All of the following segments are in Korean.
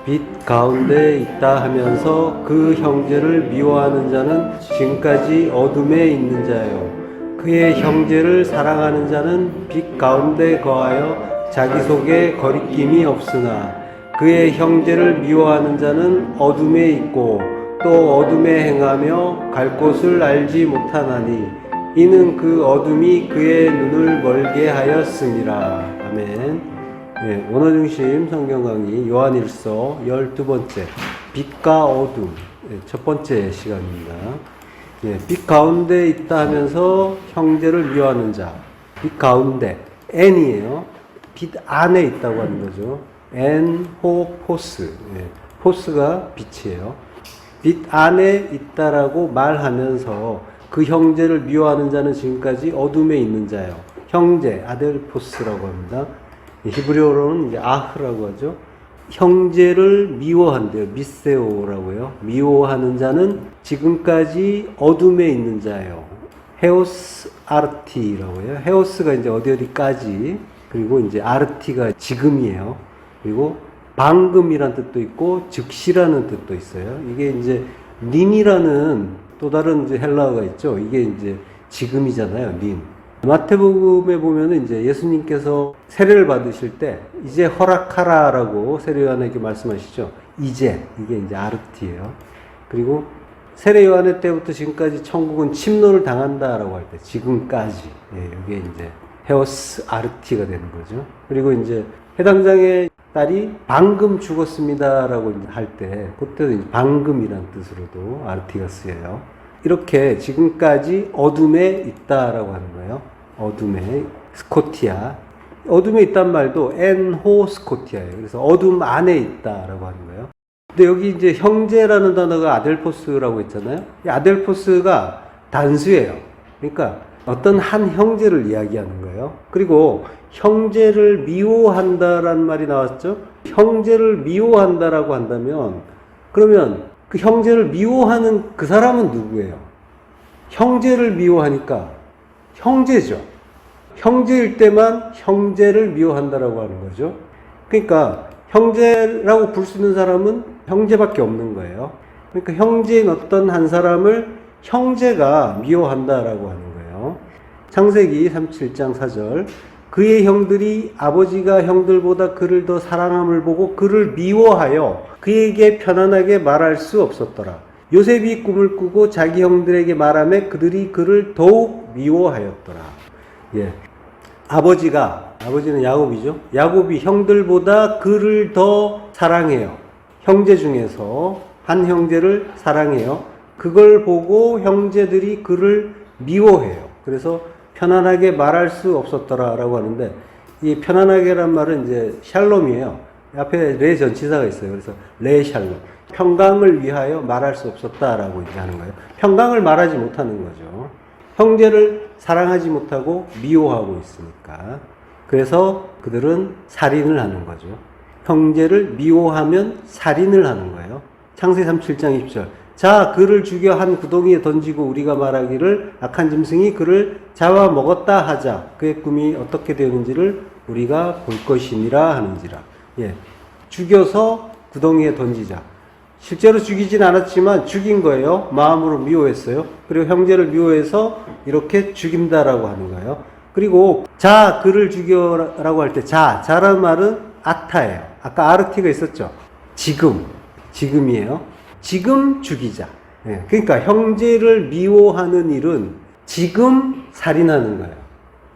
빛 가운데 있다 하면서 그 형제를 미워하는 자는 지금까지 어둠에 있는 자요. 그의 형제를 사랑하는 자는 빛 가운데 거하여 자기 속에 거리낌이 없으나 그의 형제를 미워하는 자는 어둠에 있고 또 어둠에 행하며 갈 곳을 알지 못하나니 이는 그 어둠이 그의 눈을 멀게 하였음이라. 아멘. 네, 원어중심 성경 강의 요한일서 12번째 빛과 어둠 첫 번째 시간입니다. 네, 빛 가운데 있다 하면서 형제를 미워하는 자. 빛 가운데 N이에요. 빛 안에 있다고 하는 거죠. N, 호, 포스. 네, 포스가 빛이에요. 빛 안에 있다라고 말하면서 그 형제를 미워하는 자는 지금까지 어둠에 있는 자요. 형제, 아델포스라고 합니다. 히브리어로는 이제 아흐라고 하죠. 형제를 미워한대요. 미세오라고요. 미워하는 자는 지금까지 어둠에 있는 자예요. 헤오스 아르티라고 해요. 헤오스가 이제 어디까지, 그리고 이제 아르티가 지금이에요. 그리고 방금이란 뜻도 있고 즉시라는 뜻도 있어요. 이게 이제 닌이라는 또 다른 이제 헬라어가 있죠. 이게 이제 지금이잖아요. 닌. 마태복음에 보면은 이제 예수님께서 세례를 받으실 때 이제 허락하라라고 세례 요한에게 말씀하시죠. 이제, 이게 이제 아르티예요. 그리고 세례 요한의 때부터 지금까지 천국은 침노를 당한다라고 할 때 지금까지, 예, 이게 이제 헤오스 아르티가 되는 거죠. 그리고 이제 해당장의 딸이 방금 죽었습니다라고 할 때 그때도 이제 방금이란 뜻으로도 아르티가 쓰여요. 이렇게 지금까지 어둠에 있다라고 하는 거예요. 어둠에, 스코티아. 어둠에 있단 말도 엔호 스코티아예요. 그래서 어둠 안에 있다라고 하는 거예요. 근데 여기 이제 형제라는 단어가 아델포스라고 했잖아요. 이 아델포스가 단수예요. 그러니까 어떤 한 형제를 이야기하는 거예요. 그리고 형제를 미워한다라는 말이 나왔죠. 형제를 미워한다라고 한다면 그러면 그 형제를 미워하는 그 사람은 누구예요? 형제를 미워하니까 형제죠. 형제일 때만 형제를 미워한다라고 하는 거죠. 그러니까 형제라고 부를 수 있는 사람은 형제밖에 없는 거예요. 그러니까 형제인 어떤 한 사람을 형제가 미워한다라고 하는 거예요. 창세기 37장 4절 그의 형들이 아버지가 형들보다 그를 더 사랑함을 보고 그를 미워하여 그에게 편안하게 말할 수 없었더라. 요셉이 꿈을 꾸고 자기 형들에게 말하며 그들이 그를 더욱 미워하였더라. 예. 아버지는 야곱이죠. 야곱이 형들보다 그를 더 사랑해요. 형제 중에서 한 형제를 사랑해요. 그걸 보고 형제들이 그를 미워해요. 그래서 편안하게 말할 수 없었더라라고 하는데 이 편안하게란 말은 이제 샬롬이에요. 앞에 레 전치사가 있어요. 그래서 레 샬롬. 평강을 위하여 말할 수 없었다라고 이제 하는 거예요. 평강을 말하지 못하는 거죠. 형제를 사랑하지 못하고 미워하고 있으니까. 그래서 그들은 살인을 하는 거죠. 형제를 미워하면 살인을 하는 거예요. 창세기 37장 20절. 자, 그를 죽여 한 구덩이에 던지고 우리가 말하기를 악한 짐승이 그를 잡아먹었다 하자. 그의 꿈이 어떻게 되었는지를 우리가 볼 것이니라 하는지라. 예. 죽여서 구덩이에 던지자. 실제로 죽이진 않았지만 죽인 거예요. 마음으로 미워했어요. 그리고 형제를 미워해서 이렇게 죽인다라고 하는 거예요. 그리고 자, 그를 죽여라고 할 때 자라는 말은 아타예요. 아까 아르티가 있었죠. 지금이에요. 지금 죽이자. 예, 그러니까 형제를 미워하는 일은 지금 살인하는 거예요.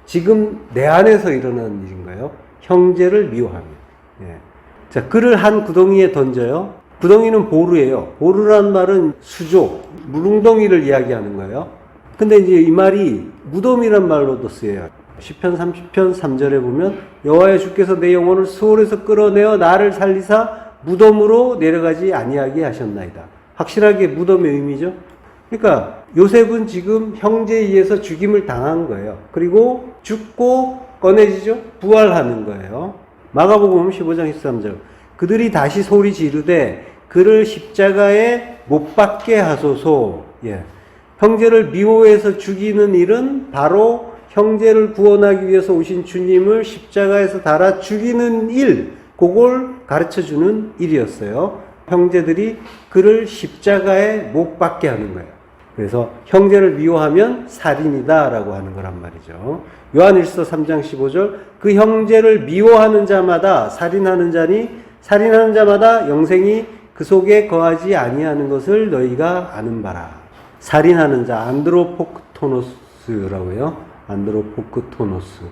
지금 내 안에서 일어나는 일인 거예요. 형제를 미워하면. 예. 자, 그를 한 구덩이에 던져요. 구덩이는 보르예요. 보르란 말은 수조, 물웅덩이를 이야기하는 거예요. 근데 이제 이 말이 무덤이란 말로도 쓰여요. 시편 30편 3절에 보면 여호와여 주께서 내 영혼을 수월에서 끌어내어 나를 살리사 무덤으로 내려가지 아니하게 하셨나이다. 확실하게 무덤의 의미죠. 그러니까 요셉은 지금 형제에 의해서 죽임을 당한 거예요. 그리고 죽고 꺼내지죠. 부활하는 거예요. 마가복음 15장 13절 그들이 다시 소리 지르되 그를 십자가에 못 박게 하소서. 예. 형제를 미워해서 죽이는 일은 바로 형제를 구원하기 위해서 오신 주님을 십자가에서 달아 죽이는 일, 그걸 가르쳐주는 일이었어요. 형제들이 그를 십자가에 못 박게 하는 거예요. 그래서 형제를 미워하면 살인이다 라고 하는 거란 말이죠. 요한일서 3장 15절 그 형제를 미워하는 자마다 살인하는 자니 살인하는 자마다 영생이 그 속에 거하지 아니하는 것을 너희가 아는 바라. 살인하는 자 안드로포크토노스라고요. 안드로포크토노스.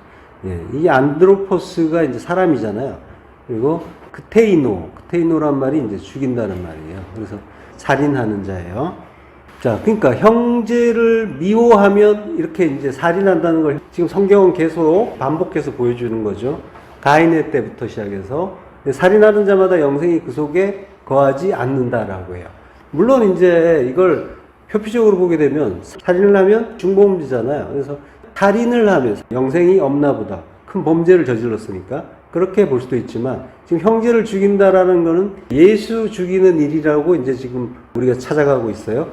예, 이 안드로포스가 이제 사람이잖아요. 그리고 크테이노란 말이 이제 죽인다는 말이에요. 그래서 살인하는 자예요. 자, 그러니까 형제를 미워하면 이렇게 이제 살인한다는 걸 지금 성경은 계속 반복해서 보여주는 거죠. 가인의 때부터 시작해서 살인하는 자마다 영생이 그 속에 거하지 않는다라고 해요. 물론 이제 이걸 표피적으로 보게 되면 살인을 하면 중범죄잖아요. 그래서 살인을 하면 영생이 없나 보다. 큰 범죄를 저질렀으니까 그렇게 볼 수도 있지만 지금 형제를 죽인다라는 거는 예수 죽이는 일이라고 이제 지금 우리가 찾아가고 있어요.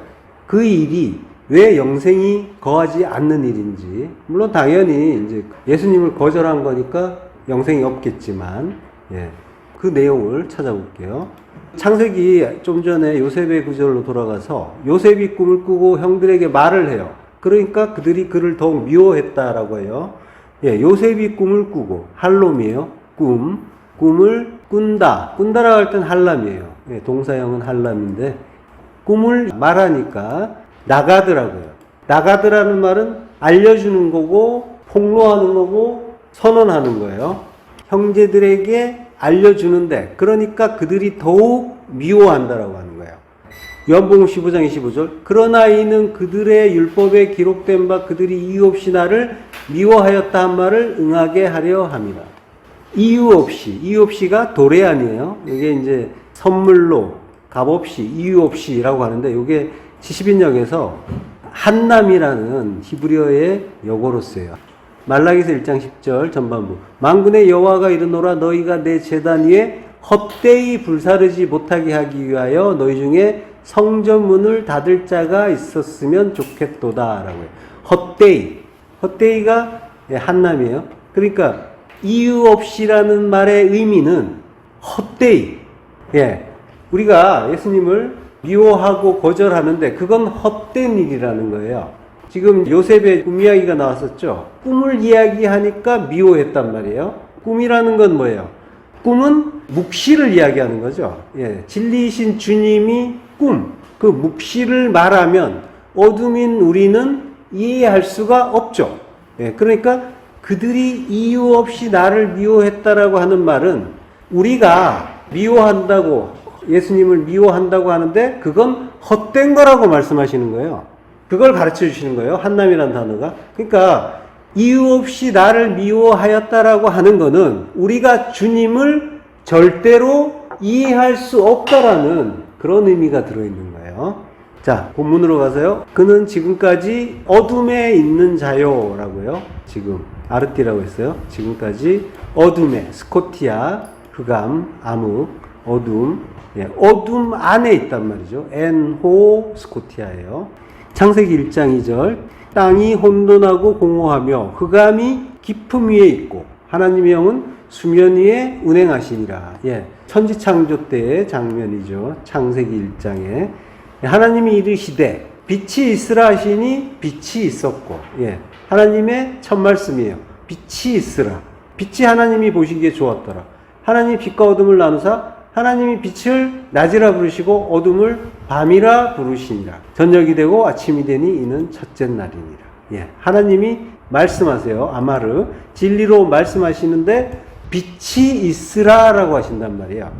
그 일이 왜 영생이 거하지 않는 일인지, 물론 당연히 이제 예수님을 거절한 거니까 영생이 없겠지만, 예, 그 내용을 찾아볼게요. 창세기 좀 전에 요셉의 구절로 돌아가서 요셉이 꿈을 꾸고 형들에게 말을 해요. 그러니까 그들이 그를 더욱 미워했다라고 해요. 예, 요셉이 꿈을 꾸고 할롬이에요. 꿈을 꾼다라고 할 땐 할람이에요. 예, 동사형은 할람인데 꿈을 말하니까 나가드라고요. 나가드라는 말은 알려주는 거고 폭로하는 거고 선언하는 거예요. 형제들에게 알려주는데 그러니까 그들이 더욱 미워한다라고 하는 거예요. 요한복음 15장 25절 그러나 이는 그들의 율법에 기록된 바 그들이 이유 없이 나를 미워하였다 한 말을 응하게 하려 함이라. 이유 없이가 도래아니에요. 이게 이제 선물로 값없이 이유 없이라고 하는데 이게 70인역에서 한남이라는 히브리어의 역어로 쓰여요. 말라기서 1장 10절 전반부 만군의 여호와가 이르노라 너희가 내 제단 위에 헛되이 불사르지 못하게 하기 위하여 너희 중에 성전문을 닫을 자가 있었으면 좋겠도다 라고 해요. 헛되이가 한남이에요. 그러니까 이유 없이라는 말의 의미는 헛되이. 예. 우리가 예수님을 미워하고 거절하는데 그건 헛된 일이라는 거예요. 지금 요셉의 꿈 이야기가 나왔었죠. 꿈을 이야기하니까 미워했단 말이에요. 꿈이라는 건 뭐예요? 꿈은 묵시를 이야기하는 거죠. 예, 진리이신 주님이 그 묵시를 말하면 어둠인 우리는 이해할 수가 없죠. 예, 그러니까 그들이 이유 없이 나를 미워했다라고 하는 말은 우리가 미워한다고 예수님을 미워한다고 하는데 그건 헛된 거라고 말씀하시는 거예요. 그걸 가르쳐 주시는 거예요. 한남이라는 단어가. 그러니까 이유 없이 나를 미워하였다라고 하는 거는 우리가 주님을 절대로 이해할 수 없다라는 그런 의미가 들어있는 거예요. 자, 본문으로 가서요. 그는 지금까지 어둠에 있는 자요 라고요. 지금 아르티라고 했어요. 지금까지 어둠에 스코티아, 흑암, 암흑, 어둠, 예, 어둠 안에 있단 말이죠. 엔호 스코티아예요. 창세기 1장 2절 땅이 혼돈하고 공허하며 흑암이 깊음 위에 있고 하나님의 영은 수면 위에 운행하시니라. 예, 천지창조 때의 장면이죠. 창세기 1장에 하나님이 이르시되 빛이 있으라 하시니 빛이 있었고, 예, 하나님의 첫 말씀이에요. 빛이 있으라. 빛이 하나님이 보시기에 좋았더라. 하나님이 빛과 어둠을 나누사 하나님이 빛을 낮이라 부르시고 어둠을 밤이라 부르시니라. 저녁이 되고 아침이 되니 이는 첫째 날이니라. 예, 하나님이 말씀하세요. 아마르 진리로 말씀하시는데 빛이 있으라라고 하신단 말이에요.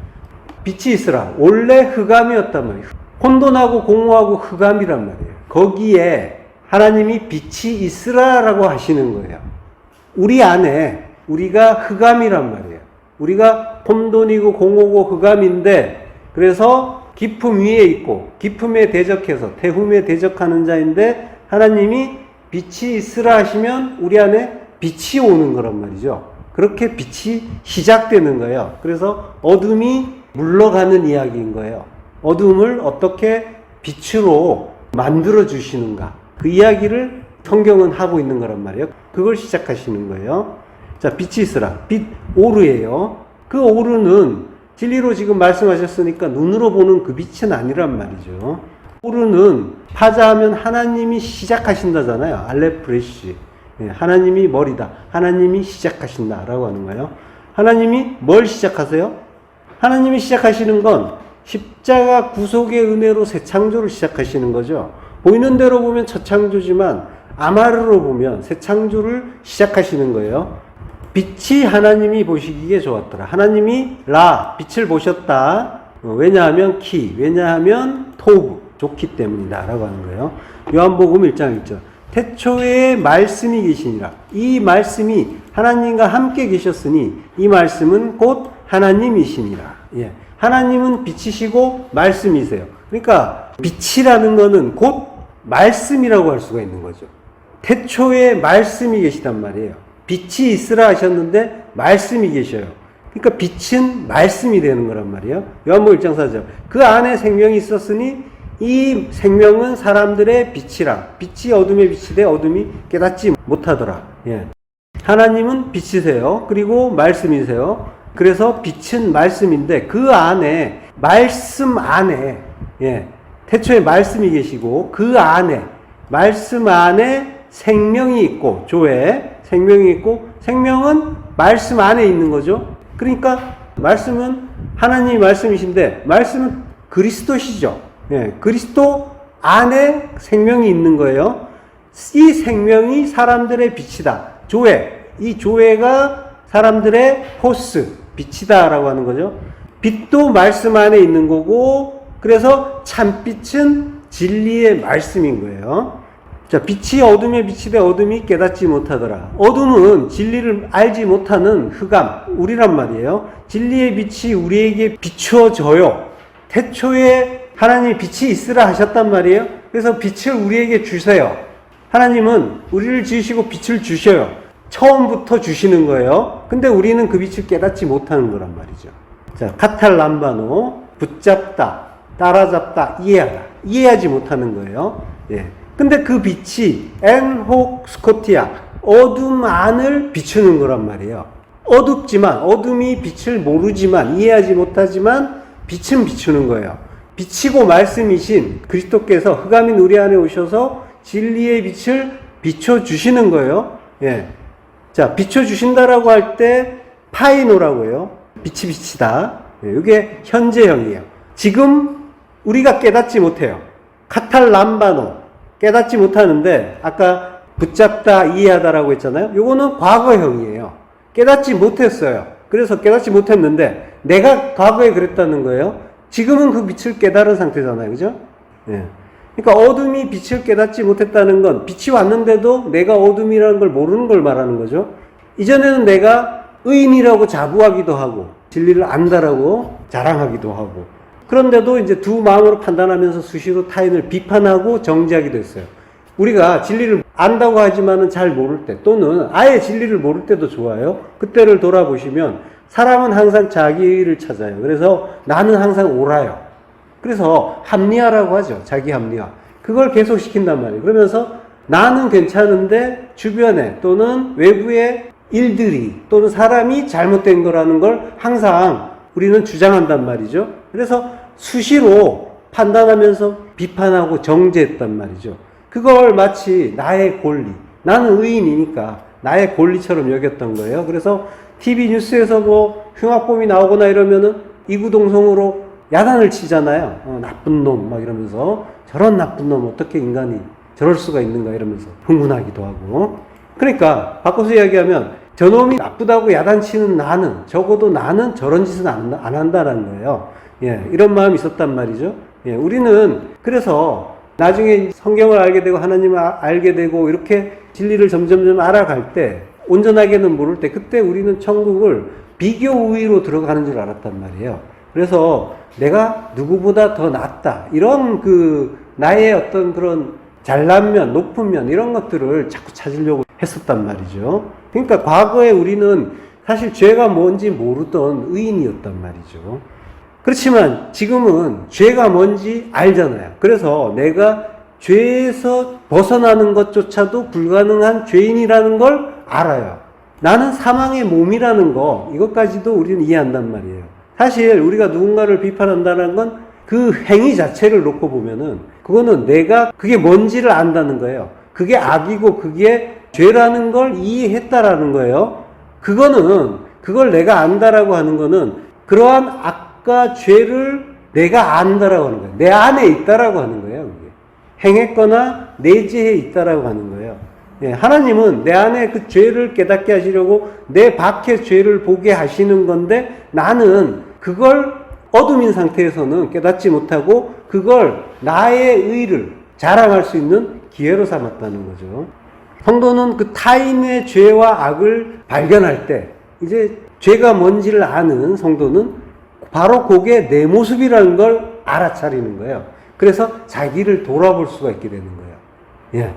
빛이 있으라. 원래 흑암이었단 말이에요. 혼돈하고 공허하고 흑암이란 말이에요. 거기에 하나님이 빛이 있으라라고 하시는 거예요. 우리 안에 우리가 흑암이란 말이에요. 우리가 혼돈이고 공허고 흑암인데 그래서 깊음 위에 있고 깊음에 대적해서 태움에 대적하는 자인데 하나님이 빛이 있으라 하시면 우리 안에 빛이 오는 거란 말이죠. 그렇게 빛이 시작되는 거예요. 그래서 어둠이 물러가는 이야기인 거예요. 어둠을 어떻게 빛으로 만들어 주시는가 그 이야기를 성경은 하고 있는 거란 말이에요. 그걸 시작하시는 거예요. 자, 빛이 있으라. 빛 오르예요. 그 오르는 진리로 지금 말씀하셨으니까 눈으로 보는 그 빛은 아니란 말이죠. 오르는 파자하면 하나님이 시작하신다잖아요. 알레프레시. 하나님이 머리다. 하나님이 시작하신다라고 하는 거예요. 하나님이 뭘 시작하세요? 하나님이 시작하시는 건 십자가 구속의 은혜로 새 창조를 시작하시는 거죠. 보이는 대로 보면 첫 창조지만 아마르로 보면 새 창조를 시작하시는 거예요. 빛이 하나님이 보시기에 좋았더라. 하나님이 빛을 보셨다. 왜냐하면 왜냐하면 토브, 좋기 때문이다 라고 하는 거예요. 요한복음 1장 1절. 태초에 말씀이 계시니라. 이 말씀이 하나님과 함께 계셨으니 이 말씀은 곧 하나님이시니라. 예. 하나님은 빛이시고 말씀이세요. 그러니까 빛이라는 거는 곧 말씀이라고 할 수가 있는 거죠. 태초에 말씀이 계시단 말이에요. 빛이 있으라 하셨는데 말씀이 계셔요. 그러니까 빛은 말씀이 되는 거란 말이에요. 요한복음 1장 4절. 그 안에 생명이 있었으니 이 생명은 사람들의 빛이라. 빛이 어둠에 비치되 어둠이 깨닫지 못하더라. 예. 하나님은 빛이세요. 그리고 말씀이세요. 그래서 빛은 말씀인데 그 안에 말씀 안에 태초에 말씀이 계시고 그 안에 말씀 안에 생명이 있고 생명이 있고 생명은 말씀 안에 있는 거죠. 그러니까 말씀은 하나님이 말씀이신데 말씀은 그리스도시죠. 그리스도 안에 생명이 있는 거예요. 이 생명이 사람들의 빛이다. 이 조회가 사람들의 호스, 빛이다라고 하는 거죠. 빛도 말씀 안에 있는 거고, 그래서 참빛은 진리의 말씀인 거예요. 자, 빛이 어둠에 비치되 어둠이 깨닫지 못하더라. 어둠은 진리를 알지 못하는 흑암, 우리란 말이에요. 진리의 빛이 우리에게 비추어져요. 태초에 하나님이 빛이 있으라 하셨단 말이에요. 그래서 빛을 우리에게 주세요. 하나님은 우리를 지으시고 빛을 주셔요. 처음부터 주시는 거예요. 근데 우리는 그 빛을 깨닫지 못하는 거란 말이죠. 자, 카탈람바노, 붙잡다, 따라잡다, 이해하다. 이해하지 못하는 거예요. 예. 근데 그 빛이 엔혹 스코티아, 어둠 안을 비추는 거란 말이에요. 어둡지만, 어둠이 빛을 모르지만, 이해하지 못하지만, 빛은 비추는 거예요. 빛이고 말씀이신 그리스도께서 흑암인 우리 안에 오셔서 진리의 빛을 비춰주시는 거예요. 예. 자, 비춰주신다라고 할 때 파이노라고 해요. 빛이 빛이다. 이게 현재형이에요. 지금 우리가 깨닫지 못해요. 카탈람바노 깨닫지 못하는데 아까 붙잡다 이해하다라고 했잖아요. 요거는 과거형이에요. 깨닫지 못했어요. 그래서 깨닫지 못했는데 내가 과거에 그랬다는 거예요. 지금은 그 빛을 깨달은 상태잖아요. 그죠? 예. 그러니까 어둠이 빛을 깨닫지 못했다는 건 빛이 왔는데도 내가 어둠이라는 걸 모르는 걸 말하는 거죠. 이전에는 내가 의인이라고 자부하기도 하고 진리를 안다라고 자랑하기도 하고 그런데도 이제 두 마음으로 판단하면서 수시로 타인을 비판하고 정죄하기도 했어요. 우리가 진리를 안다고 하지만은 잘 모를 때 또는 아예 진리를 모를 때도 좋아요. 그때를 돌아보시면 사람은 항상 자기를 찾아요. 그래서 나는 항상 옳아요. 그래서 합리화라고 하죠. 자기 합리화. 그걸 계속시킨단 말이에요. 그러면서 나는 괜찮은데 주변에 또는 외부의 일들이 또는 사람이 잘못된 거라는 걸 항상 우리는 주장한단 말이죠. 그래서 수시로 판단하면서 비판하고 정죄했단 말이죠. 그걸 마치 나의 권리, 나는 의인이니까 나의 권리처럼 여겼던 거예요. 그래서 TV 뉴스에서 뭐 흉악범이 나오거나 이러면은 이구동성으로 야단을 치잖아요. 나쁜 놈 막 이러면서 저런 나쁜 놈 어떻게 인간이 저럴 수가 있는가 이러면서 흥분하기도 하고. 그러니까 바꿔서 이야기하면 저놈이 나쁘다고 야단치는 나는 적어도 나는 저런 짓은 안 한다라는 거예요. 예, 이런 마음이 있었단 말이죠. 예, 우리는 그래서 나중에 성경을 알게 되고 하나님을 알게 되고 이렇게 진리를 점점 알아갈 때 온전하게는 모를 때 그때 우리는 천국을 비교 우위로 들어가는 줄 알았단 말이에요. 그래서 내가 누구보다 더 낫다. 이런 나의 어떤 그런 잘난 면, 높은 면, 이런 것들을 자꾸 찾으려고 했었단 말이죠. 그러니까 과거에 우리는 사실 죄가 뭔지 모르던 의인이었단 말이죠. 그렇지만 지금은 죄가 뭔지 알잖아요. 그래서 내가 죄에서 벗어나는 것조차도 불가능한 죄인이라는 걸 알아요. 나는 사망의 몸이라는 거, 이것까지도 우리는 이해한단 말이에요. 사실 우리가 누군가를 비판한다는 건 그 행위 자체를 놓고 보면은 그거는 내가 그게 뭔지를 안다는 거예요. 그게 악이고 그게 죄라는 걸 이해했다라는 거예요. 그걸 내가 안다라고 하는 거는 그러한 악과 죄를 내가 안다라고 하는 거예요. 내 안에 있다라고 하는 거예요. 그게. 행했거나 내재해 있다라고 하는 거예요. 예, 하나님은 내 안에 그 죄를 깨닫게 하시려고 내 밖에 죄를 보게 하시는 건데 나는 그걸 어둠인 상태에서는 깨닫지 못하고 그걸 나의 의를 자랑할 수 있는 기회로 삼았다는 거죠. 성도는 그 타인의 죄와 악을 발견할 때 이제 죄가 뭔지를 아는 성도는 바로 그게 내 모습이라는 걸 알아차리는 거예요. 그래서 자기를 돌아볼 수가 있게 되는 거예요. 예.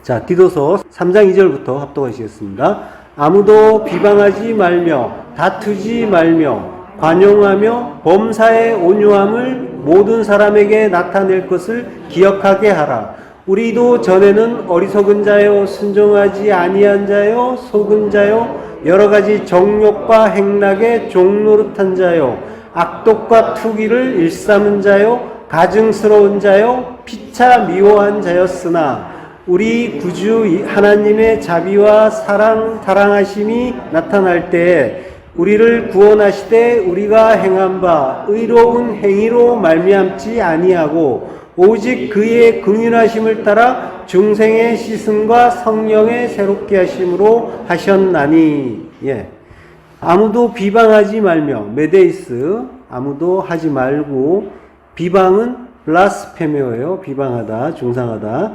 자, 디도서 3장 2절부터 합독하시겠습니다. 아무도 비방하지 말며 다투지 말며 관용하며 범사의 온유함을 모든 사람에게 나타낼 것을 기억하게 하라. 우리도 전에는 어리석은 자요 순종하지 아니한 자요 속은 자요 여러 가지 정욕과 행락에 종노릇한 자요 악독과 투기를 일삼은 자요 가증스러운 자요 피차 미워한 자였으나 우리 구주 하나님의 자비와 사랑하심이 나타날 때에 우리를 구원하시되 우리가 행한 바 의로운 행위로 말미암지 아니하고 오직 그의 긍휼하심을 따라 중생의 시승과 성령의 새롭게 하심으로 하셨나니. 예. 아무도 비방하지 말며 메데이스 아무도 하지 말고 비방은 블라스페메오예요. 비방하다, 중상하다.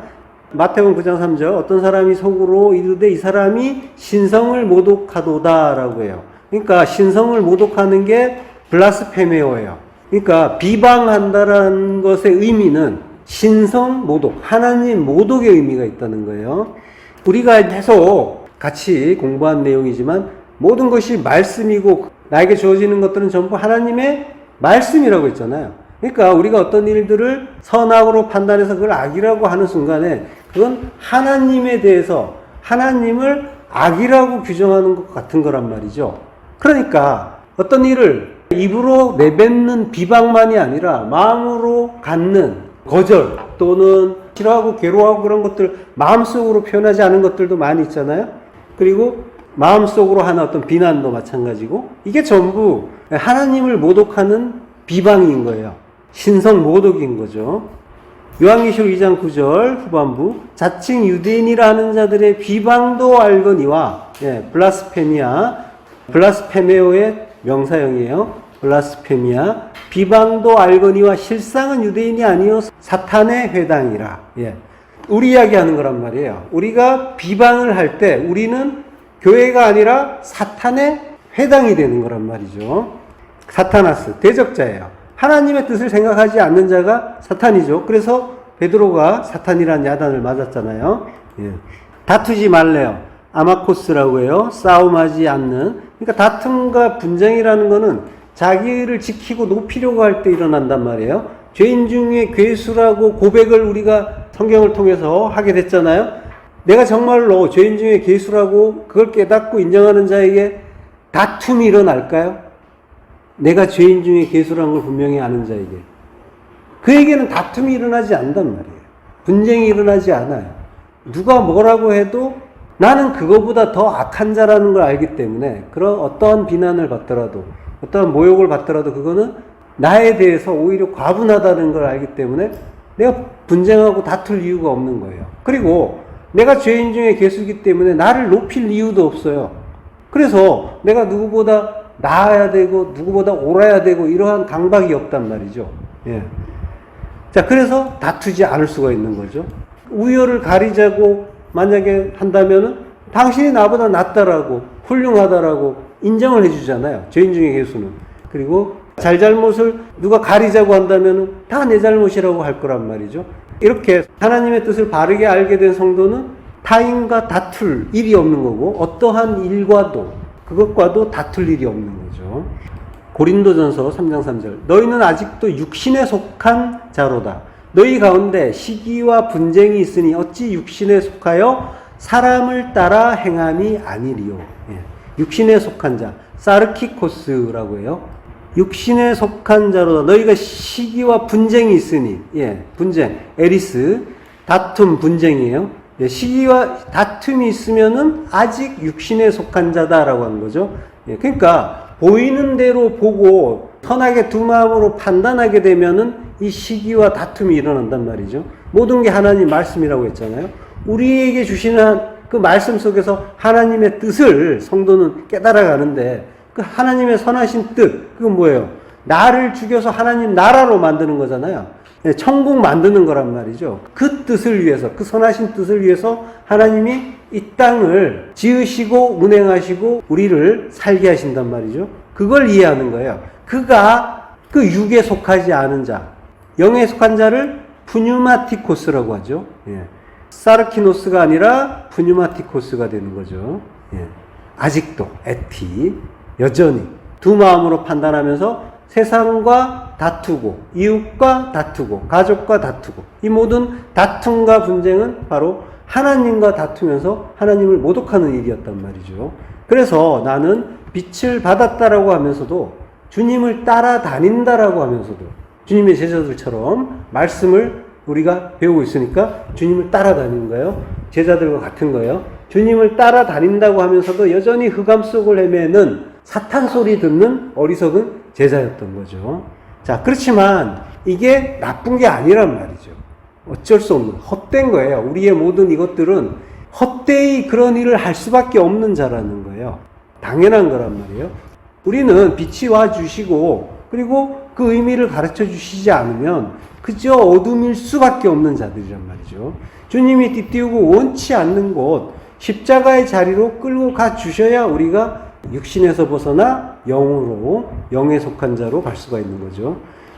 마태복음 9장 3절 어떤 사람이 속으로 이르되 이 사람이 신성을 모독하도다라고 해요. 그러니까 신성을 모독하는 게 블라스페메오예요. 그러니까 비방한다라는 것의 의미는 신성 모독, 하나님 모독의 의미가 있다는 거예요. 우리가 계속 같이 공부한 내용이지만 모든 것이 말씀이고 나에게 주어지는 것들은 전부 하나님의 말씀이라고 했잖아요. 그러니까 우리가 어떤 일들을 선악으로 판단해서 그걸 악이라고 하는 순간에 그건 하나님에 대해서 하나님을 악이라고 규정하는 것 같은 거란 말이죠. 그러니까 어떤 일을 입으로 내뱉는 비방만이 아니라 마음으로 갖는 거절 또는 싫어하고 괴로워하고 그런 것들 마음속으로 표현하지 않은 것들도 많이 있잖아요. 그리고 마음속으로 하는 어떤 비난도 마찬가지고 이게 전부 하나님을 모독하는 비방인 거예요. 신성 모독인 거죠. 요한계시록 2장 9절 후반부 자칭 유대인이라 하는 자들의 비방도 알거니와 블라스페메오의 명사형이에요. 블라스페미아 비방도 알거니와 실상은 유대인이 아니요 사탄의 회당이라. 예. 우리 이야기하는 거란 말이에요. 우리가 비방을 할 때 우리는 교회가 아니라 사탄의 회당이 되는 거란 말이죠. 사타나스 대적자예요. 하나님의 뜻을 생각하지 않는 자가 사탄이죠. 그래서 베드로가 사탄이란 야단을 맞았잖아요. 예. 다투지 말래요. 아마코스라고 해요. 싸움하지 않는. 그러니까 다툼과 분쟁이라는 거는 자기를 지키고 높이려고 할 때 일어난단 말이에요. 죄인 중에 괴수라고 고백을 우리가 성경을 통해서 하게 됐잖아요. 내가 정말로 죄인 중에 괴수라고 그걸 깨닫고 인정하는 자에게 다툼이 일어날까요? 내가 죄인 중에 괴수라는 걸 분명히 아는 자에게. 그에게는 다툼이 일어나지 않단 말이에요. 분쟁이 일어나지 않아요. 누가 뭐라고 해도 나는 그거보다 더 악한 자라는 걸 알기 때문에 그런 어떠한 비난을 받더라도 어떠한 모욕을 받더라도 그거는 나에 대해서 오히려 과분하다는 걸 알기 때문에 내가 분쟁하고 다툴 이유가 없는 거예요. 그리고 내가 죄인 중에 괴수이기 때문에 나를 높일 이유도 없어요. 그래서 내가 누구보다 나아야 되고 누구보다 옳아야 되고 이러한 강박이 없단 말이죠. 예. 자, 그래서 다투지 않을 수가 있는 거죠. 우열을 가리자고 만약에 한다면은 당신이 나보다 낫다라고 훌륭하다라고 인정을 해주잖아요. 죄인 중에 괴수는. 그리고 잘잘못을 누가 가리자고 한다면은 다 내 잘못이라고 할 거란 말이죠. 이렇게 하나님의 뜻을 바르게 알게 된 성도는 타인과 다툴 일이 없는 거고 어떠한 일과도 그것과도 다툴 일이 없는 거죠. 고린도전서 3장 3절 너희는 아직도 육신에 속한 자로다. 너희 가운데 시기와 분쟁이 있으니 어찌 육신에 속하여 사람을 따라 행함이 아니리요. 예. 육신에 속한 자, 사르키코스라고 해요. 육신에 속한 자로다. 너희가 시기와 분쟁이 있으니, 예, 분쟁, 에리스, 다툼, 분쟁이에요. 예, 시기와 다툼이 있으면은 아직 육신에 속한 자다라고 하는 거죠. 예, 그러니까 보이는 대로 보고 선하게 두 마음으로 판단하게 되면은 이 시기와 다툼이 일어난단 말이죠. 모든 게 하나님 말씀이라고 했잖아요. 우리에게 주시는 그 말씀 속에서 하나님의 뜻을 성도는 깨달아가는데 그 하나님의 선하신 뜻, 그건 뭐예요? 나를 죽여서 하나님 나라로 만드는 거잖아요. 천국 만드는 거란 말이죠. 그 뜻을 위해서, 그 선하신 뜻을 위해서 하나님이 이 땅을 지으시고 운행하시고 우리를 살게 하신단 말이죠. 그걸 이해하는 거예요. 그가 그 육에 속하지 않은 자, 영에 속한 자를 푸뉴마티코스라고 하죠. 예. 사르키노스가 아니라 푸뉴마티코스가 되는 거죠. 예. 아직도 에티, 여전히 두 마음으로 판단하면서 세상과 다투고 이웃과 다투고 가족과 다투고 이 모든 다툼과 분쟁은 바로 하나님과 다투면서 하나님을 모독하는 일이었단 말이죠. 그래서 나는 빛을 받았다라고 하면서도 주님을 따라다닌다라고 하면서도 주님의 제자들처럼 말씀을 우리가 배우고 있으니까 주님을 따라다니는 거예요. 제자들과 같은 거예요. 주님을 따라다닌다고 하면서도 여전히 흑암 속을 헤매는 사탄 소리 듣는 어리석은 제자였던 거죠. 자, 그렇지만 이게 나쁜 게 아니란 말이죠. 어쩔 수 없는 헛된 거예요. 우리의 모든 이것들은 헛되이 그런 일을 할 수밖에 없는 자라는 거예요. 당연한 거란 말이에요. 우리는 빛이 와 주시고 그리고 그 의미를 가르쳐 주시지 않으면 그저 어둠일 수밖에 없는 자들이란 말이죠. 주님이 띠띠우고 원치 않는 곳 십자가의 자리로 끌고 가 주셔야 우리가 육신에서 벗어나 영으로, 영에 속한 자로 갈 수가 있는 거죠.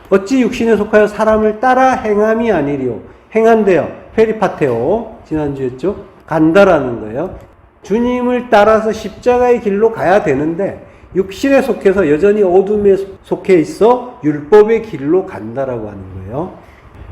어찌 육신에 속하여 사람을 따라 행함이 아니리요. 행한대요. 페리파테오. 지난주에 했죠. 간다라는 거예요. 주님을 따라서 십자가의 길로 가야 되는데 육신에 속해서 여전히 어둠에 속해 있어 율법의 길로 간다라고 하는 거예요.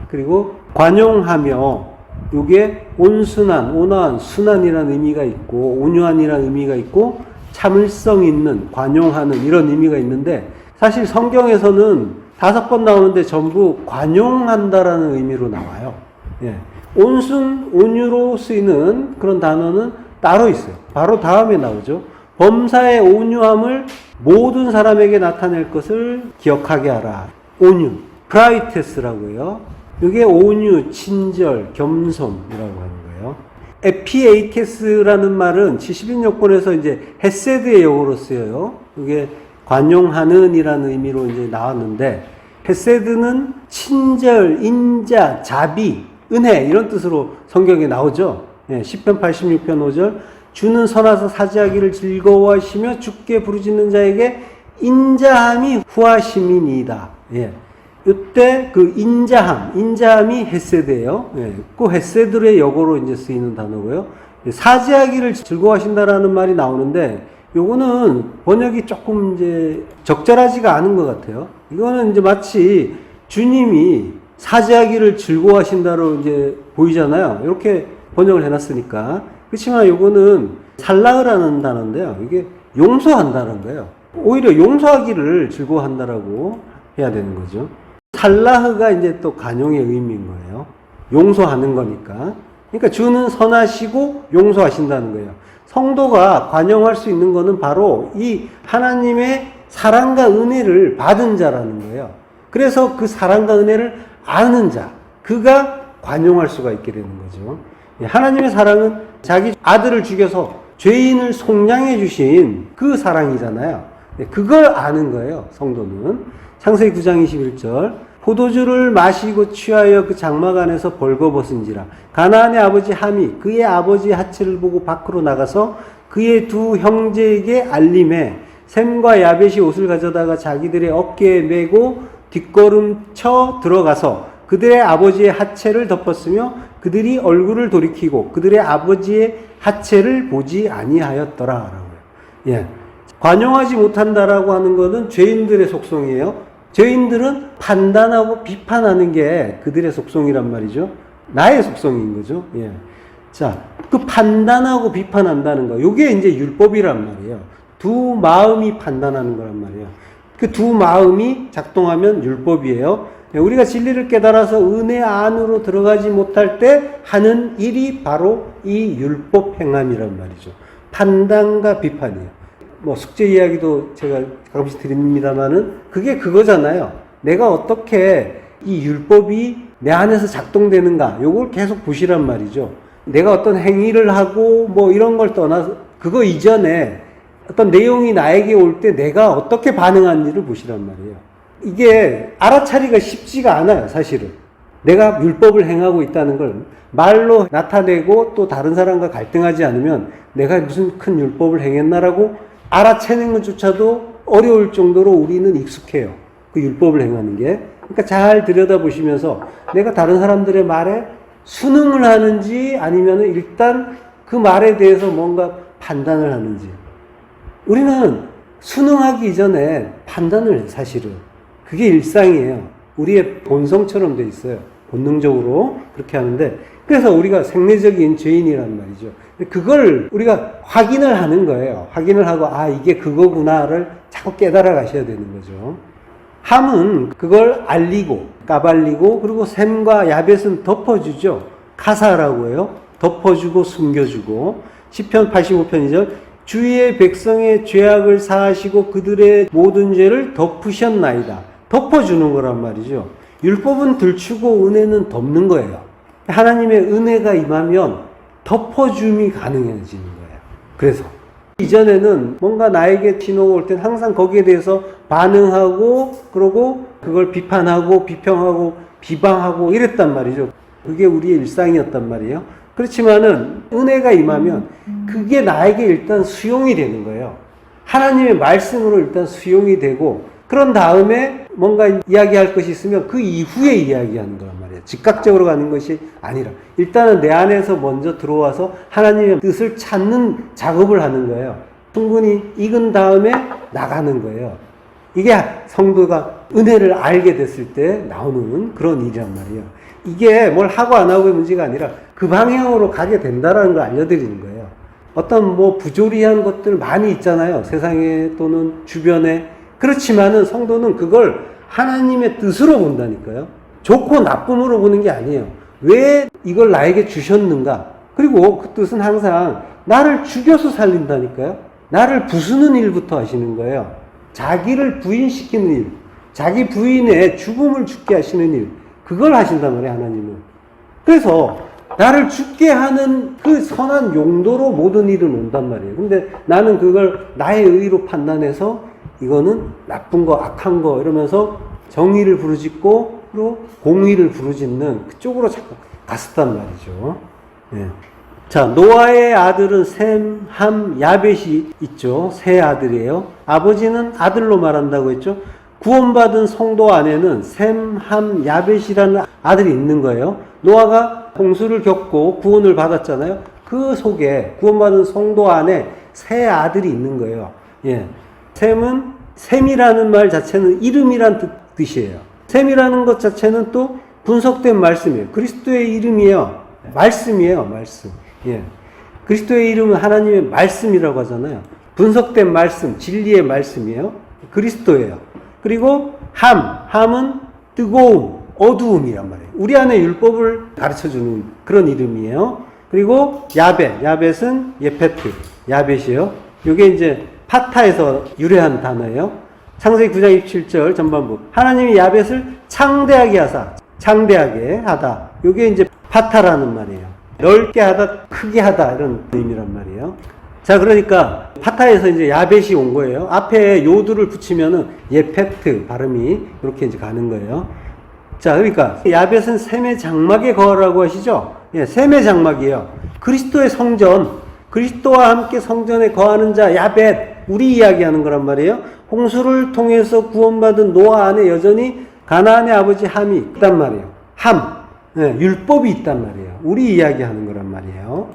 그리고 관용하며 이게 온순한, 온화한, 순한이라는 의미가 있고 온유한이라는 의미가 있고 참을성 있는, 관용하는 이런 의미가 있는데 사실 성경에서는 5번 나오는데 전부 관용한다라는 의미로 나와요. 예. 온순, 온유로 쓰이는 그런 단어는 따로 있어요. 바로 다음에 나오죠. 범사의 온유함을 모든 사람에게 나타낼 것을 기억하게 하라. 온유, 브라이테스라고 해요. 이게 온유, 친절, 겸손이라고 하는 거예요. 에피에이테스라는 말은 71역본에서 이제 헤세드의 용어로 쓰여요. 이게 관용하는 이라는 의미로 이제 나왔는데, 헤세드는 친절, 인자, 자비, 은혜 이런 뜻으로 성경에 나오죠. 예, 10편 86편 5절 주는 선하사 사지하기를 즐거워하시며 주께 부르짖는 자에게 인자함이 후하심이니이다. 예. 이때 그 인자함이 헤세드예요. 예. 그 헤세드의 역어로 이제 쓰이는 단어고요. 사지하기를 즐거워하신다라는 말이 나오는데 요거는 번역이 조금 이제 적절하지가 않은 것 같아요. 이거는 이제 마치 주님이 사지하기를 즐거워하신다로 이제 보이잖아요. 이렇게 번역을 해놨으니까. 그렇지만 요거는 살라흐라는 단어인데요. 이게 용서한다는 거예요. 오히려 용서하기를 즐거워한다라고 해야 되는 거죠. 살라흐가 이제 또 관용의 의미인 거예요. 용서하는 거니까. 그러니까 주는 선하시고 용서하신다는 거예요. 성도가 관용할 수 있는 거는 바로 이 하나님의 사랑과 은혜를 받은 자라는 거예요. 그래서 그 사랑과 은혜를 아는 자, 그가 관용할 수가 있게 되는 거죠. 하나님의 사랑은 자기 아들을 죽여서 죄인을 속량해 주신 그 사랑이잖아요. 그걸 아는 거예요, 성도는. 창세기 9장 21절 포도주를 마시고 취하여 그 장막 안에서 벌거벗은지라 가나안의 아버지 함이 그의 아버지의 하체를 보고 밖으로 나가서 그의 두 형제에게 알림해 셈과 야벳이 옷을 가져다가 자기들의 어깨에 메고 뒷걸음쳐 들어가서 그들의 아버지의 하체를 덮었으며 그들이 얼굴을 돌이키고 그들의 아버지의 하체를 보지 아니하였더라. 예. 관용하지 못한다라고 하는 것은 죄인들의 속성이에요. 죄인들은 판단하고 비판하는 게 그들의 속성이란 말이죠. 나의 속성인 거죠. 예. 자, 그 판단하고 비판한다는 거, 요게 이제 율법이란 말이에요. 두 마음이 판단하는 거란 말이에요. 그 두 마음이 작동하면 율법이에요. 우리가 진리를 깨달아서 은혜 안으로 들어가지 못할 때 하는 일이 바로 이 율법 행함이란 말이죠. 판단과 비판이에요. 뭐 숙제 이야기도 제가 가끔씩 드립니다만은 그게 그거잖아요. 내가 어떻게 이 율법이 내 안에서 작동되는가, 요걸 계속 보시란 말이죠. 내가 어떤 행위를 하고 뭐 이런 걸 떠나서 그거 이전에 어떤 내용이 나에게 올 때 내가 어떻게 반응하는지를 보시란 말이에요. 이게 알아차리기가 쉽지가 않아요, 사실은. 내가 율법을 행하고 있다는 걸 말로 나타내고 또 다른 사람과 갈등하지 않으면 내가 무슨 큰 율법을 행했나라고 알아채는 것조차도 어려울 정도로 우리는 익숙해요. 그 율법을 행하는 게. 그러니까 잘 들여다보시면서 내가 다른 사람들의 말에 순응을 하는지 아니면 일단 그 말에 대해서 뭔가 판단을 하는지. 우리는 순응하기 이전에 판단을 해요, 사실은. 그게 일상이에요. 우리의 본성처럼 돼 있어요. 본능적으로 그렇게 하는데, 그래서 우리가 생리적인 죄인이란 말이죠. 그걸 우리가 확인을 하는 거예요. 확인을 하고, 아, 이게 그거구나를 자꾸 깨달아 가셔야 되는 거죠. 함은 그걸 알리고, 까발리고, 그리고 셈과 야벳은 덮어주죠. 카사라고 해요. 덮어주고, 숨겨주고. 시편 85편이죠. 주의 백성의 죄악을 사하시고 그들의 모든 죄를 덮으셨나이다. 덮어주는 거란 말이죠. 율법은 들추고 은혜는 덮는 거예요. 하나님의 은혜가 임하면 덮어줌이 가능해지는 거예요. 그래서 이전에는 뭔가 나에게 신호가 올 땐 항상 거기에 대해서 반응하고 그러고 그걸 비판하고 비평하고 비방하고 이랬단 말이죠. 그게 우리의 일상이었단 말이에요. 그렇지만은 은혜가 임하면 그게 나에게 일단 수용이 되는 거예요. 하나님의 말씀으로 일단 수용이 되고 그런 다음에 뭔가 이야기할 것이 있으면 그 이후에 이야기하는 거란 말이에요. 즉각적으로 가는 것이 아니라 일단은 내 안에서 먼저 들어와서 하나님의 뜻을 찾는 작업을 하는 거예요. 충분히 익은 다음에 나가는 거예요. 이게 성도가 은혜를 알게 됐을 때 나오는 그런 일이란 말이에요. 이게 뭘 하고 안 하고의 문제가 아니라 그 방향으로 가게 된다라는 걸 알려드리는 거예요. 어떤 뭐 부조리한 것들 많이 있잖아요. 세상에 또는 주변에. 그렇지만은 성도는 그걸 하나님의 뜻으로 본다니까요. 좋고 나쁨으로 보는 게 아니에요. 왜 이걸 나에게 주셨는가? 그리고 그 뜻은 항상 나를 죽여서 살린다니까요. 나를 부수는 일부터 하시는 거예요. 자기를 부인시키는 일, 자기 부인의 죽음을 죽게 하시는 일, 그걸 하신단 말이에요, 하나님은. 그래서 나를 죽게 하는 그 선한 용도로 모든 일은 온단 말이에요. 근데 나는 그걸 나의 의로 판단해서 이거는 나쁜 거, 악한 거 이러면서 정의를 부르짖고 그리고 공의를 부르짖는 그쪽으로 자꾸 갔었단 말이죠. 예. 자, 노아의 아들은 셈, 함, 야벳이 있죠. 세 아들이에요. 아버지는 아들로 말한다고 했죠. 구원받은 성도 안에는 셈, 함, 야벳이라는 아들이 있는 거예요. 노아가 홍수를 겪고 구원을 받았잖아요. 그 속에 구원받은 성도 안에 세 아들이 있는 거예요. 예. 셈은, 셈이라는 말 자체는 이름이란 뜻이에요. 셈이라는 것 자체는 또 분석된 말씀이에요. 그리스도의 이름이에요. 말씀이에요, 말씀. 예. 그리스도의 이름은 하나님의 말씀이라고 하잖아요. 분석된 말씀, 진리의 말씀이에요. 그리스도예요. 그리고 함은 뜨거움, 어두움이란 말이에요. 우리 안에 율법을 가르쳐주는 그런 이름이에요. 그리고 야벳은 예페트, 야벳이에요. 이게 이제 파타에서 유래한 단어예요. 창세기 9장 27절 전반부. 하나님이 야벳을 창대하게 하사, 창대하게 하다. 이게 이제 파타라는 말이에요. 넓게 하다, 크게 하다 이런 의미란 말이에요. 자, 그러니까 파타에서 이제 야벳이 온 거예요. 앞에 요두를 붙이면은 예페트 발음이 이렇게 이제 가는 거예요. 자, 그러니까 야벳은 셈의 장막에 거하라고 하시죠. 예, 셈의 장막이에요. 그리스도의 성전, 그리스도와 함께 성전에 거하는 자 야벳, 우리 이야기하는 거란 말이에요. 홍수를 통해서 구원받은 노아 안에 여전히 가나안의 아버지 함이 있단 말이에요. 함, 예, 율법이 있단 말이에요. 우리 이야기하는 거란 말이에요.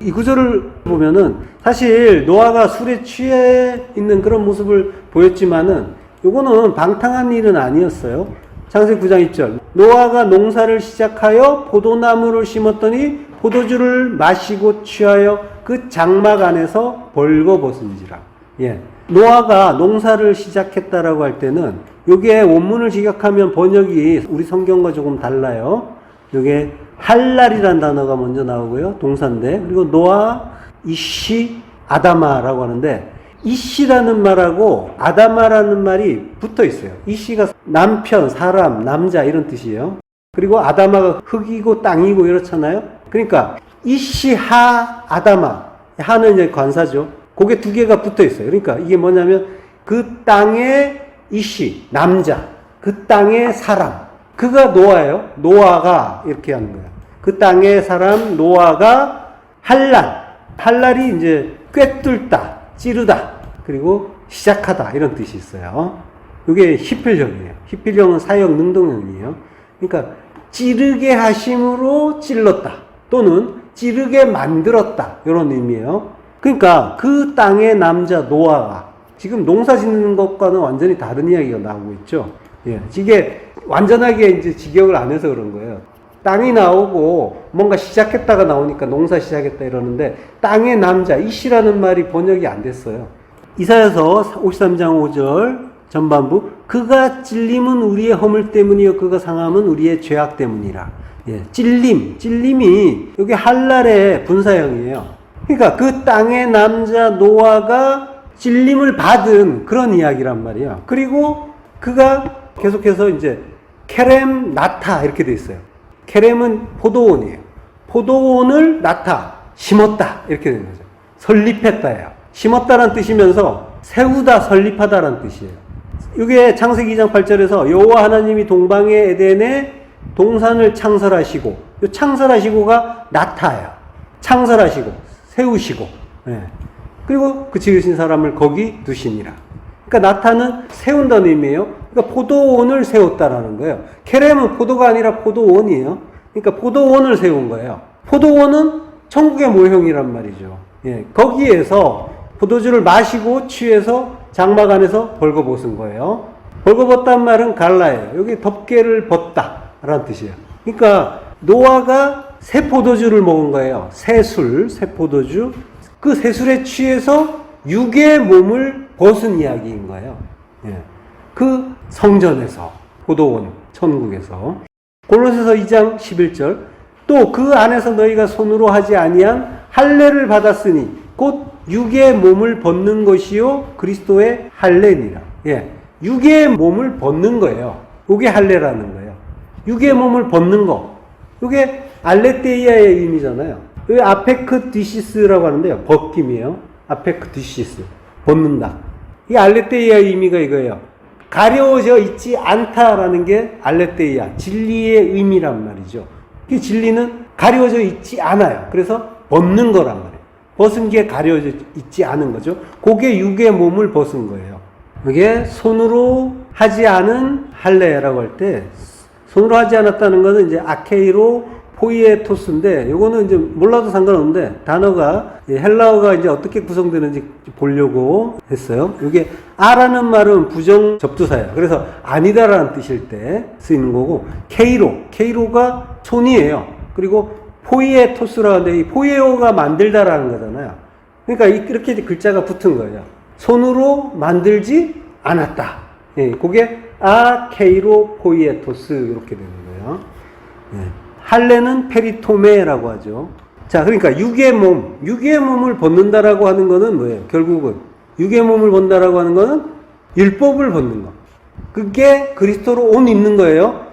이 구절을 보면은 사실 노아가 술에 취해 있는 그런 모습을 보였지만은 요거는 방탕한 일은 아니었어요. 창세기 9장 1절. 노아가 농사를 시작하여 포도나무를 심었더니 포도주를 마시고 취하여 그 장막 안에서 벌거벗은지라. 예. 노아가 농사를 시작했다라고 할 때는 요게 원문을 직역하면 번역이 우리 성경과 조금 달라요. 요게 할랄이라는 단어가 먼저 나오고요. 동사인데. 그리고 노아, 이시, 아다마라고 하는데 이시라는 말하고 아다마라는 말이 붙어 있어요. 이시가 남편, 사람, 남자 이런 뜻이에요. 그리고 아다마가 흙이고 땅이고 이렇잖아요. 그러니까 이시하 아다마, 하는 이제 관사죠. 그게 두 개가 붙어 있어요. 그러니까 이게 뭐냐면 그 땅의 이시, 남자, 그 땅의 사람, 그가 노아예요. 노아가 이렇게 하는 거예요. 그 땅의 사람 노아가 할랄이 이제 꿰뚫다, 찌르다, 그리고 시작하다 이런 뜻이 있어요. 이게 히필형이에요. 히필형은 사역 능동형이에요. 그러니까 찌르게 하심으로 찔렀다 또는 찌르게 만들었다 이런 의미예요. 그러니까 그 땅의 남자 노아가 지금 농사 짓는 것과는 완전히 다른 이야기가 나오고 있죠. 예, 이게 완전하게 이제 직역을 안 해서 그런 거예요. 땅이 나오고 뭔가 시작했다가 나오니까 농사 시작했다 이러는데 땅의 남자 이시라는 말이 번역이 안 됐어요. 이사야서 53장 5절 전반부 그가 찔림은 우리의 허물 때문이요 그가 상함은 우리의 죄악 때문이라. 예, 찔림이 여기 할랄의 분사형이에요. 그러니까 그 땅의 남자 노아가 찔림을 받은 그런 이야기란 말이에요. 그리고 그가 계속해서 이제 케렘 나타 이렇게 돼 있어요. 케렘은 포도원이에요. 포도원을 나타 심었다 이렇게 되는 거죠. 설립했다예요. 심었다라는 뜻이면서 세우다 설립하다라는 뜻이에요. 이게 창세기 2장 8절에서 여호와 하나님이 동방의 에덴에 동산을 창설하시고 이 창설하시고가 나타예요. 창설하시고 세우시고 예. 그리고 그 지으신 사람을 거기 두시니라. 그러니까 나타는 세운다는 의미예요. 그러니까 포도원을 세웠다라는 거예요. 케렘은 포도가 아니라 포도원이에요. 그러니까 포도원을 세운 거예요. 포도원은 천국의 모형이란 말이죠. 예. 거기에서 포도주를 마시고 취해서 장막 안에서 벌거벗은 거예요. 벌거벗단 말은 갈라예요. 여기 덮개를 벗다라는 뜻이에요. 그러니까 노아가 새 포도주를 먹은 거예요. 새 포도주. 그 새술에 취해서 육의 몸을 벗은 이야기인 거예요. 예. 그 성전에서, 포도원, 천국에서. 골로새서 2장 11절. 또 그 안에서 너희가 손으로 하지 아니한 할례를 받았으니 곧 육의 몸을 벗는 것이요 그리스도의 할례니라. 예. 육의 몸을 벗는 거예요. 이게 할례라는 거예요. 육의 몸을 벗는 거. 이게 알레테이아의 의미잖아요. 여기 아페크디시스라고 하는데요. 벗김이에요. 아페크디시스. 벗는다. 이 알레테이아의 의미가 이거예요. 가려져 있지 않다라는 게 알레테이아. 진리의 의미란 말이죠. 이 진리는 가려져 있지 않아요. 그래서 벗는 거란 말이에요. 벗은 게 가려져 있지 않은 거죠. 그게 육의 몸을 벗은 거예요. 이게 손으로 하지 않은 할례라고 할 때, 손으로 하지 않았다는 것은 이제 아케이로 포이에토스인데, 요거는 이제 몰라도 상관없는데, 단어가, 헬라어가 이제 어떻게 구성되는지 보려고 했어요. 이게 아라는 말은 부정 접두사예요. 그래서 아니다라는 뜻일 때 쓰이는 거고, 케이로가 손이에요. 그리고 포이에토스라고 하는데, 이 포이에오가 만들다라는 거잖아요. 그러니까 이렇게 글자가 붙은 거예요. 손으로 만들지 않았다. 예, 그게 아케이로 포이에토스 이렇게 되는 거예요. 예. 할례는 페리토메라고 하죠. 자, 그러니까 육의 몸을 벗는다라고 하는 거는 뭐예요? 결국은 육의 몸을 벗는다라고 하는 거는 율법을 벗는 거. 그게 그리스도로 옷 입는 거예요.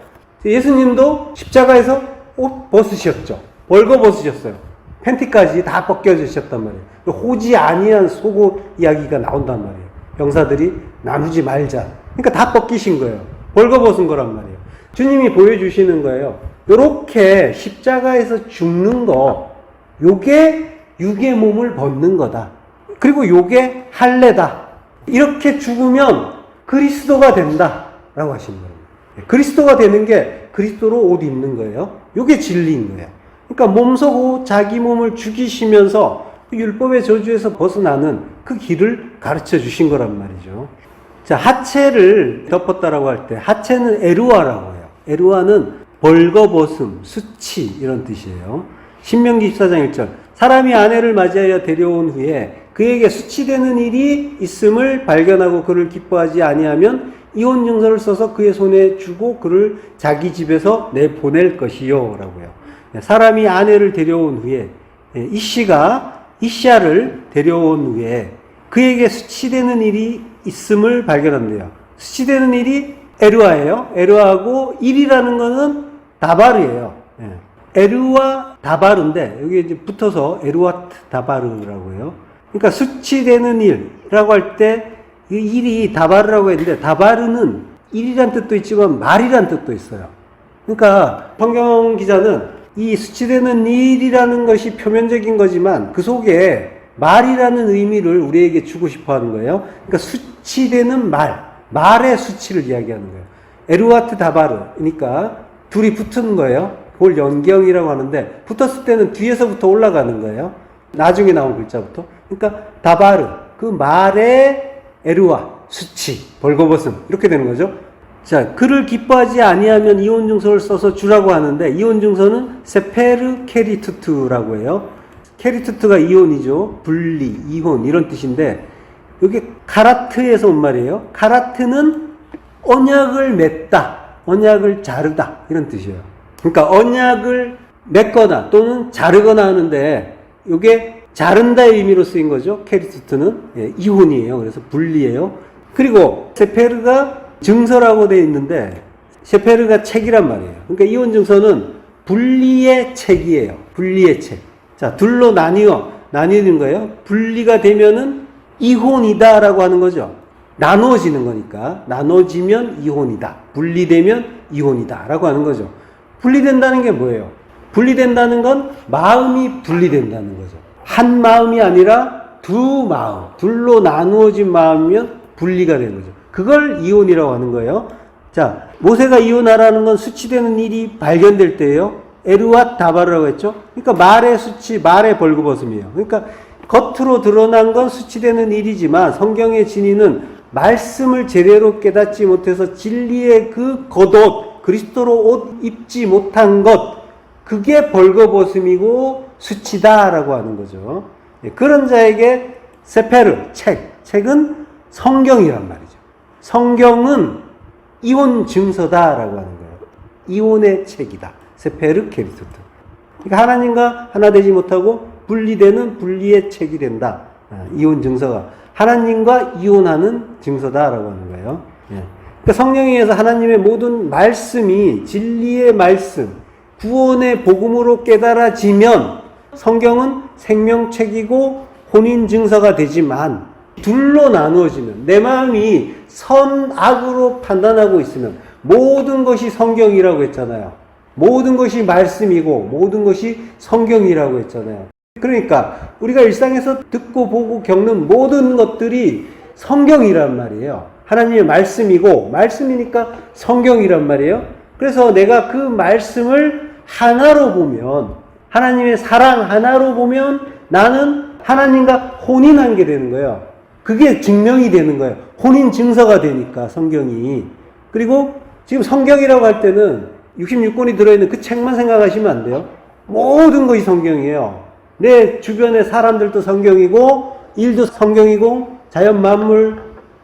예수님도 십자가에서 옷 벗으셨죠. 벌거 벗으셨어요. 팬티까지 다 벗겨주셨단 말이에요. 호지 아니한 속옷 이야기가 나온단 말이에요. 병사들이 나누지 말자. 그러니까 다 벗기신 거예요. 벌거 벗은 거란 말이에요. 주님이 보여주시는 거예요. 요렇게 십자가에서 죽는 거, 요게 육의 몸을 벗는 거다. 그리고 요게 할례다. 이렇게 죽으면 그리스도가 된다. 라고 하시는 거예요. 그리스도가 되는 게 그리스도로 옷 입는 거예요. 요게 진리인 거예요. 그러니까 몸소 자기 몸을 죽이시면서 율법의 저주에서 벗어나는 그 길을 가르쳐 주신 거란 말이죠. 자, 하체를 덮었다라고 할 때, 하체는 에루아라고 해요. 에루아는 벌거벗음, 수치, 이런 뜻이에요. 신명기 14장 1절. 사람이 아내를 맞이하여 데려온 후에 그에게 수치되는 일이 있음을 발견하고 그를 기뻐하지 아니하면 이혼 증서를 써서 그의 손에 주고 그를 자기 집에서 내보낼 것이요 라고요. 사람이 아내를 데려온 후에 이씨가 이씨아를 데려온 후에 그에게 수치되는 일이 있음을 발견한대요. 수치되는 일이 에르아예요. 에르아하고 일이라는 거는 다바르예요. 에르와 다바르인데 여기 이제 붙어서 에르와트 다바르라고 해요. 그러니까 수치되는 일이라고 할 때 이 일이 다바르라고 했는데 다바르는 일이란 뜻도 있지만 말이란 뜻도 있어요. 그러니까 성경 기자는 이 수치되는 일이라는 것이 표면적인 거지만 그 속에 말이라는 의미를 우리에게 주고 싶어 하는 거예요. 그러니까 수치되는 말의 수치를 이야기하는 거예요. 에르와트 다바르. 그러니까 둘이 붙은 거예요. 그걸 연경이라고 하는데 붙었을 때는 뒤에서부터 올라가는 거예요. 나중에 나온 글자부터. 그러니까 다바르. 그 말의 에르와, 수치, 벌거벗음. 이렇게 되는 거죠. 자, 그를 기뻐하지 아니하면 이혼 증서를 써서 주라고 하는데 이혼 증서는 세페르 케리투트라고 해요. 케리투트가 이혼이죠. 분리, 이혼 이런 뜻인데 여기 카라트에서 온 말이에요. 카라트는 언약을 맺다, 언약을 자르다 이런 뜻이에요. 그러니까 언약을 맺거나 또는 자르거나 하는데 이게 자른다의 의미로 쓰인 거죠. 케리투트는 이혼이에요. 그래서 분리예요. 그리고 세페르가 증서라고 되어 있는데 세페르가 책이란 말이에요. 그러니까 이혼 증서는 분리의 책이에요. 분리의 책. 자, 둘로 나뉘는 거예요. 분리가 되면은 이혼이다라고 하는 거죠. 나누어지는 거니까. 나눠지면 이혼이다. 분리되면 이혼이다라고 하는 거죠. 분리된다는 게 뭐예요? 분리된다는 건 마음이 분리된다는 거죠. 한 마음이 아니라 두 마음, 둘로 나누어진 마음이면 분리가 되는 거죠. 그걸 이혼이라고 하는 거예요. 자, 모세가 이혼하라는 건 수치되는 일이 발견될 때예요. 에르와 다바르라고 했죠. 그러니까 말의 수치, 말의 벌거벗음이에요. 그러니까 겉으로 드러난 건 수치되는 일이지만 성경의 진리는 말씀을 제대로 깨닫지 못해서 진리의 그 겉옷, 그리스도로 옷 입지 못한 것, 그게 벌거벗음이고 수치다라고 하는 거죠. 그런 자에게 세페르, 책은 성경이란 말이죠. 성경은 이혼 증서다라고 하는 거예요. 이혼의 책이다. 세페르 케리투트. 그러니까 하나님과 하나 되지 못하고 분리되는 분리의 책이 된다. 이혼 증서가 하나님과 이혼하는 증서다라고 하는 거예요. 그러니까 성령에 의해서 하나님의 모든 말씀이 진리의 말씀, 구원의 복음으로 깨달아지면 성경은 생명책이고 혼인증서가 되지만 둘로 나누어지면 내 마음이 선악으로 판단하고 있으면 모든 것이 성경이라고 했잖아요. 모든 것이 말씀이고 모든 것이 성경이라고 했잖아요. 그러니까 우리가 일상에서 듣고 보고 겪는 모든 것들이 성경이란 말이에요. 하나님의 말씀이고 말씀이니까 성경이란 말이에요. 그래서 내가 그 말씀을 하나로 보면 하나님의 사랑 하나로 보면 나는 하나님과 혼인한 게 되는 거예요. 그게 증명이 되는 거예요. 혼인 증서가 되니까 성경이. 그리고 지금 성경이라고 할 때는 66권이 들어있는 그 책만 생각하시면 안 돼요. 모든 것이 성경이에요. 내 주변의 사람들도 성경이고 일도 성경이고 자연 만물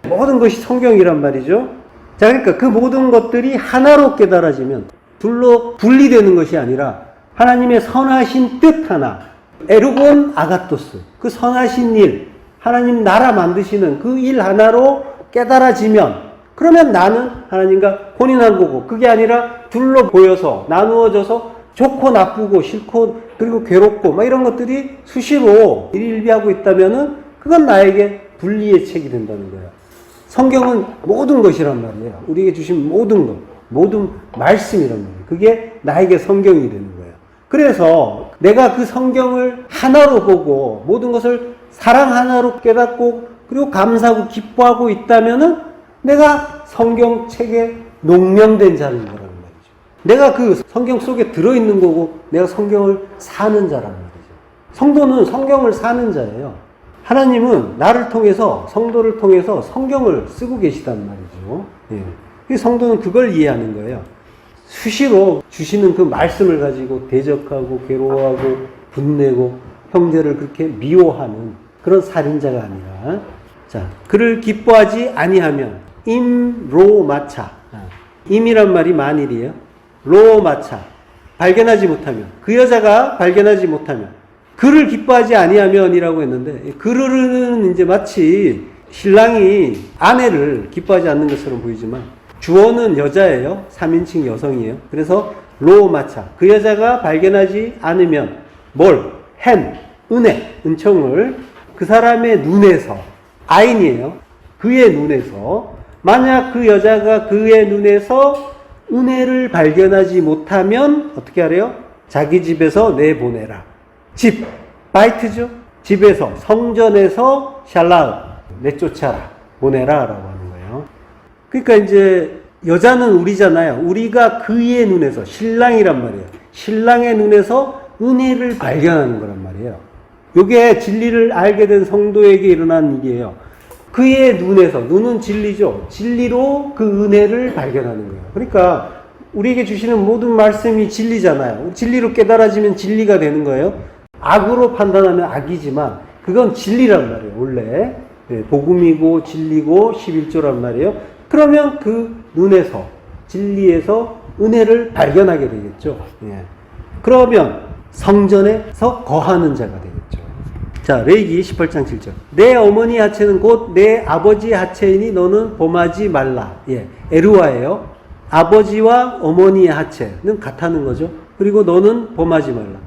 모든 것이 성경이란 말이죠. 자, 그러니까 그 모든 것들이 하나로 깨달아지면 둘로 분리되는 것이 아니라 하나님의 선하신 뜻 하나, 에르곤 아가토스, 그 선하신 일, 하나님 나라 만드시는 그 일 하나로 깨달아지면 그러면 나는 하나님과 혼인한 거고 그게 아니라 둘로 보여서 나누어져서 좋고 나쁘고 싫고 그리고 괴롭고 막 이런 것들이 수시로 일일비하고 있다면은 그건 나에게 분리의 책이 된다는 거예요. 성경은 모든 것이란 말이에요. 우리에게 주신 모든 것, 모든 말씀이란 말이에요. 그게 나에게 성경이 되는 거예요. 그래서 내가 그 성경을 하나로 보고 모든 것을 사랑 하나로 깨닫고 그리고 감사하고 기뻐하고 있다면은 내가 성경책에 농명된 자는 거라는 말이죠. 내가 그 성경 속에 들어있는 거고 내가 성경을 사는 자라는 말이죠. 성도는 성경을 사는 자예요. 하나님은 나를 통해서 성도를 통해서 성경을 쓰고 계시단 말이죠. 예. 성도는 그걸 이해하는 거예요. 수시로 주시는 그 말씀을 가지고 대적하고 괴로워하고 분내고 형제를 그렇게 미워하는 그런 살인자가 아니라, 자, 그를 기뻐하지 아니하면 임로마차, 임이란 말이 만일이에요. 로마차, 발견하지 못하면, 그 여자가 발견하지 못하면, 그를 기뻐하지 아니하면이라고 했는데, 그를 이제 마치 신랑이 아내를 기뻐하지 않는 것처럼 보이지만 주어는 여자예요. 3인칭 여성이에요. 그래서 로마차, 그 여자가 발견하지 않으면 뭘? 은혜, 은총을 그 사람의 눈에서, 아인이에요. 그의 눈에서, 만약 그 여자가 그의 눈에서 은혜를 발견하지 못하면 어떻게 하래요? 자기 집에서 내보내라. 집, 바이트죠. 집에서, 성전에서 샬라흐, 내쫓아라, 보내라 라고 하는 거예요. 그러니까 이제 여자는 우리잖아요. 우리가 그의 눈에서, 신랑이란 말이에요. 신랑의 눈에서 은혜를 발견하는 거란 말이에요. 이게 진리를 알게 된 성도에게 일어난 일이에요. 그의 눈에서, 눈은 진리죠. 진리로 그 은혜를 발견하는 거예요. 그러니까 우리에게 주시는 모든 말씀이 진리잖아요. 진리로 깨달아지면 진리가 되는 거예요. 악으로 판단하면 악이지만 그건 진리란 말이에요. 원래 복음이고 진리고 11조란 말이에요. 그러면 그 눈에서, 진리에서 은혜를 발견하게 되겠죠. 예. 그러면 성전에서 거하는 자가 되겠죠. 자, 레위기 18장 7절. 내 어머니 하체는 곧 내 아버지 하체이니 너는 범하지 말라. 예, 에루아예요. 아버지와 어머니의 하체는 같다는 거죠. 그리고 너는 범하지 말라.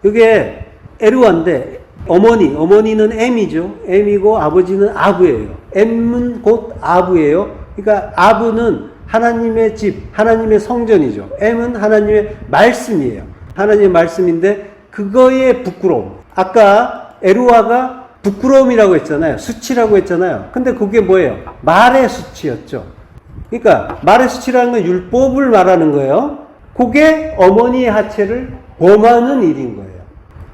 이게 에루아인데 어머니는 M이죠. M이고 아버지는 아부예요. M은 곧 아부예요. 그러니까 아부는 하나님의 집, 하나님의 성전이죠. M은 하나님의 말씀이에요. 하나님의 말씀인데 그거의 부끄러움. 아까 에루아가 부끄러움이라고 했잖아요. 수치라고 했잖아요. 근데 그게 뭐예요? 말의 수치였죠. 그러니까 말의 수치라는 건 율법을 말하는 거예요. 그게 어머니의 하체를 범하는 일인 거예요.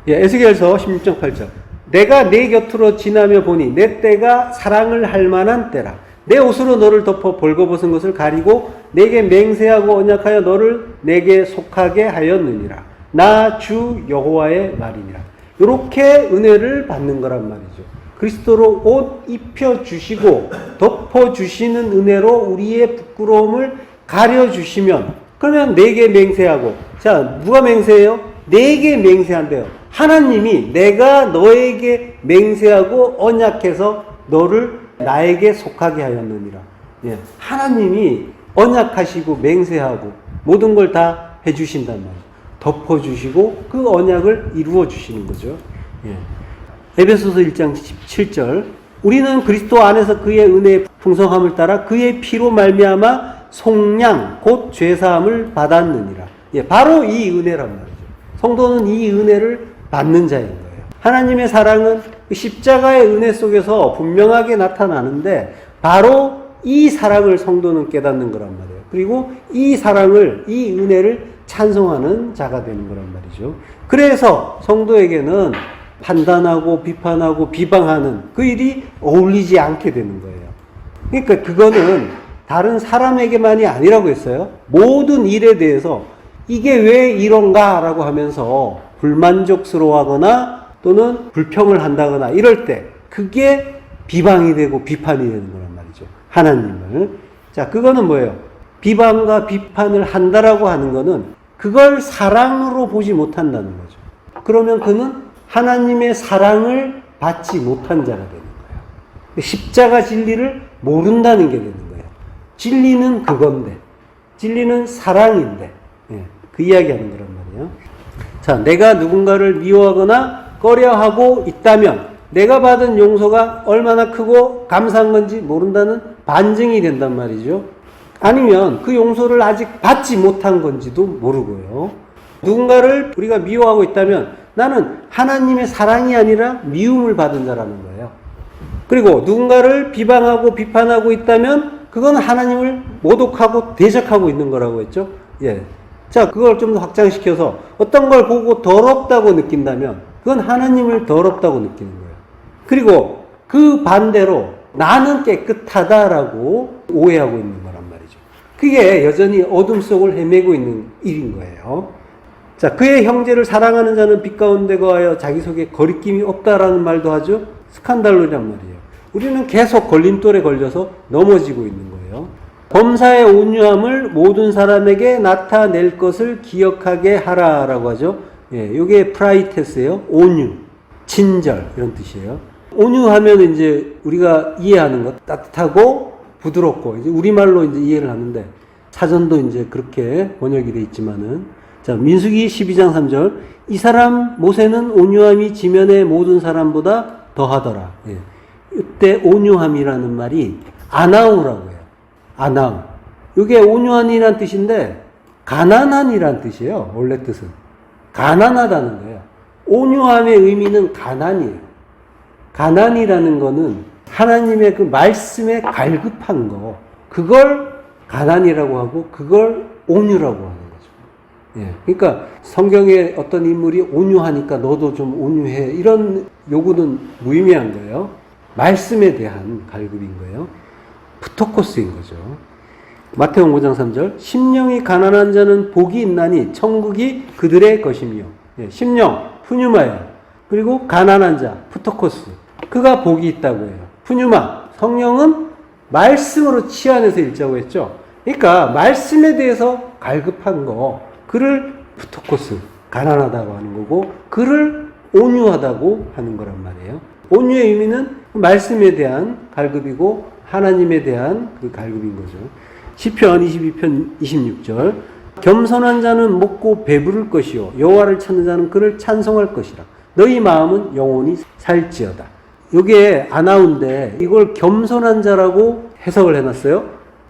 예, 에스겔서 16.8절. 내가 내 곁으로 지나며 보니 내 때가 사랑을 할 만한 때라. 내 옷으로 너를 덮어 벌거벗은 것을 가리고 내게 맹세하고 언약하여 너를 내게 속하게 하였느니라. 나 주 여호와의 말이니라. 이렇게 은혜를 받는 거란 말이죠. 그리스도로 옷 입혀주시고 덮어주시는 은혜로 우리의 부끄러움을 가려주시면, 그러면 내게 맹세하고, 자, 누가 맹세해요? 내게 맹세한대요. 하나님이 내가 너에게 맹세하고 언약해서 너를 나에게 속하게 하였느니라. 예, 하나님이 언약하시고 맹세하고 모든 걸 다 해주신단 말이죠. 덮어주시고 그 언약을 이루어 주시는 거죠. 예. 에베소서 1장 17절. 우리는 그리스도 안에서 그의 은혜의 풍성함을 따라 그의 피로 말미암아 속량 곧 죄사함을 받았느니라. 예, 바로 이 은혜란 말이죠. 성도는 이 은혜를 받는 자인 거예요. 하나님의 사랑은 십자가의 은혜 속에서 분명하게 나타나는데 바로 이 사랑을 성도는 깨닫는 거란 말이에요. 그리고 이 사랑을, 이 은혜를 찬송하는 자가 되는 거란 말이죠. 그래서 성도에게는 판단하고 비판하고 비방하는 그 일이 어울리지 않게 되는 거예요. 그러니까 그거는 다른 사람에게만이 아니라고 했어요. 모든 일에 대해서 이게 왜 이런가 라고 하면서 불만족스러워하거나 또는 불평을 한다거나 이럴 때 그게 비방이 되고 비판이 되는 거란 말이죠. 하나님을. 자, 그거는 뭐예요? 비방과 비판을 한다라고 하는 거는 그걸 사랑으로 보지 못한다는 거죠. 그러면 그는 하나님의 사랑을 받지 못한 자가 되는 거예요. 십자가 진리를 모른다는 게 되는 거예요. 진리는 그건데, 진리는 사랑인데, 예, 그 이야기하는 거란 말이에요. 자, 내가 누군가를 미워하거나 꺼려하고 있다면 내가 받은 용서가 얼마나 크고 감사한 건지 모른다는 반증이 된단 말이죠. 아니면 그 용서를 아직 받지 못한 건지도 모르고요. 누군가를 우리가 미워하고 있다면 나는 하나님의 사랑이 아니라 미움을 받은 자라는 거예요. 그리고 누군가를 비방하고 비판하고 있다면 그건 하나님을 모독하고 대적하고 있는 거라고 했죠. 예. 자, 그걸 좀 더 확장시켜서 어떤 걸 보고 더럽다고 느낀다면 그건 하나님을 더럽다고 느끼는 거예요. 그리고 그 반대로 나는 깨끗하다라고 오해하고 있는 거란 말이죠. 그게 여전히 어둠 속을 헤매고 있는 일인 거예요. 자, 그의 형제를 사랑하는 자는 빛 가운데 거하여 자기 속에 거리낌이 없다라는 말도 하죠. 스칸달로란 말이에요. 우리는 계속 걸림돌에 걸려서 넘어지고 있는 거예요. 범사의 온유함을 모든 사람에게 나타낼 것을 기억하게 하라라고 하죠. 예, 이게 프라이테스예요. 온유, 친절 이런 뜻이에요. 온유하면 이제 우리가 이해하는 것, 따뜻하고 부드럽고 이제 우리말로 이제 이해를 하는데 사전도 이제 그렇게 번역이 돼 있지만은 자, 민수기 12장 3절 이 사람 모세는 온유함이 지면의 모든 사람보다 더하더라. 예. 이때 온유함이라는 말이 아나우라고 해요. 아나우. 이게 온유한이란 뜻인데 가난한이란 뜻이에요. 원래 뜻은. 가난하다는 거예요. 온유함의 의미는 가난이에요. 가난이라는 거는 하나님의 그 말씀에 갈급한 거, 그걸 가난이라고 하고 그걸 온유라고 하는 거죠. 예. 그러니까 성경에 어떤 인물이 온유하니까 너도 좀 온유해. 이런 요구는 무의미한 거예요. 말씀에 대한 갈급인 거예요. 프토코스인 거죠. 마태복음 5장 3절 심령이 가난한 자는 복이 있나니 천국이 그들의 것이며 예, 심령, 푸뉴마예요. 그리고 가난한 자, 프토코스 그가 복이 있다고 해요. 푸뉴마, 성령은 말씀으로 치안해서 읽자고 했죠. 그러니까 말씀에 대해서 갈급한 거 그를 프토코스, 가난하다고 하는 거고 그를 온유하다고 하는 거란 말이에요. 온유의 의미는 말씀에 대한 갈급이고 하나님에 대한 그 갈급인 거죠. 시편 22편 26절 겸손한 자는 먹고 배부를 것이요 여호와를 찾는 자는 그를 찬송할 것이라. 너희 마음은 영원히 살지어다. 이게 아나운데 이걸 겸손한 자라고 해석을 해놨어요.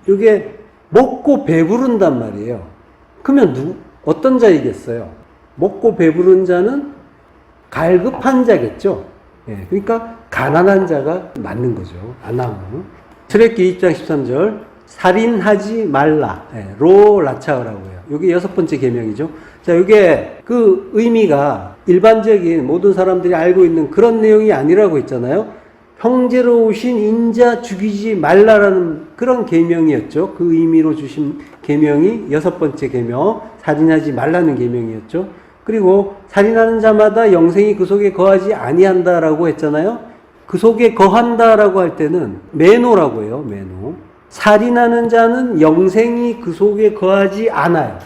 이게 먹고 배부른단 말이에요. 그러면 어떤 자이겠어요? 먹고 배부른 자는 갈급한 자겠죠. 예, 그러니까 가난한 자가 맞는 거죠. 아나운. 출애굽기 20장 13절 살인하지 말라. 예, 로라차라고 해요. 이게 6번째 계명이죠. 자, 이게 그 의미가 일반적인 모든 사람들이 알고 있는 그런 내용이 아니라고 했잖아요. 형제로 오신 인자 죽이지 말라라는 그런 계명이었죠. 그 의미로 주신 계명이 6번째 계명, 살인하지 말라는 계명이었죠. 그리고 살인하는 자마다 영생이 그 속에 거하지 아니한다라고 했잖아요. 그 속에 거한다라고 할 때는 매노라고 해요. 매노. 살인하는 자는 영생이 그 속에 거하지 않아요.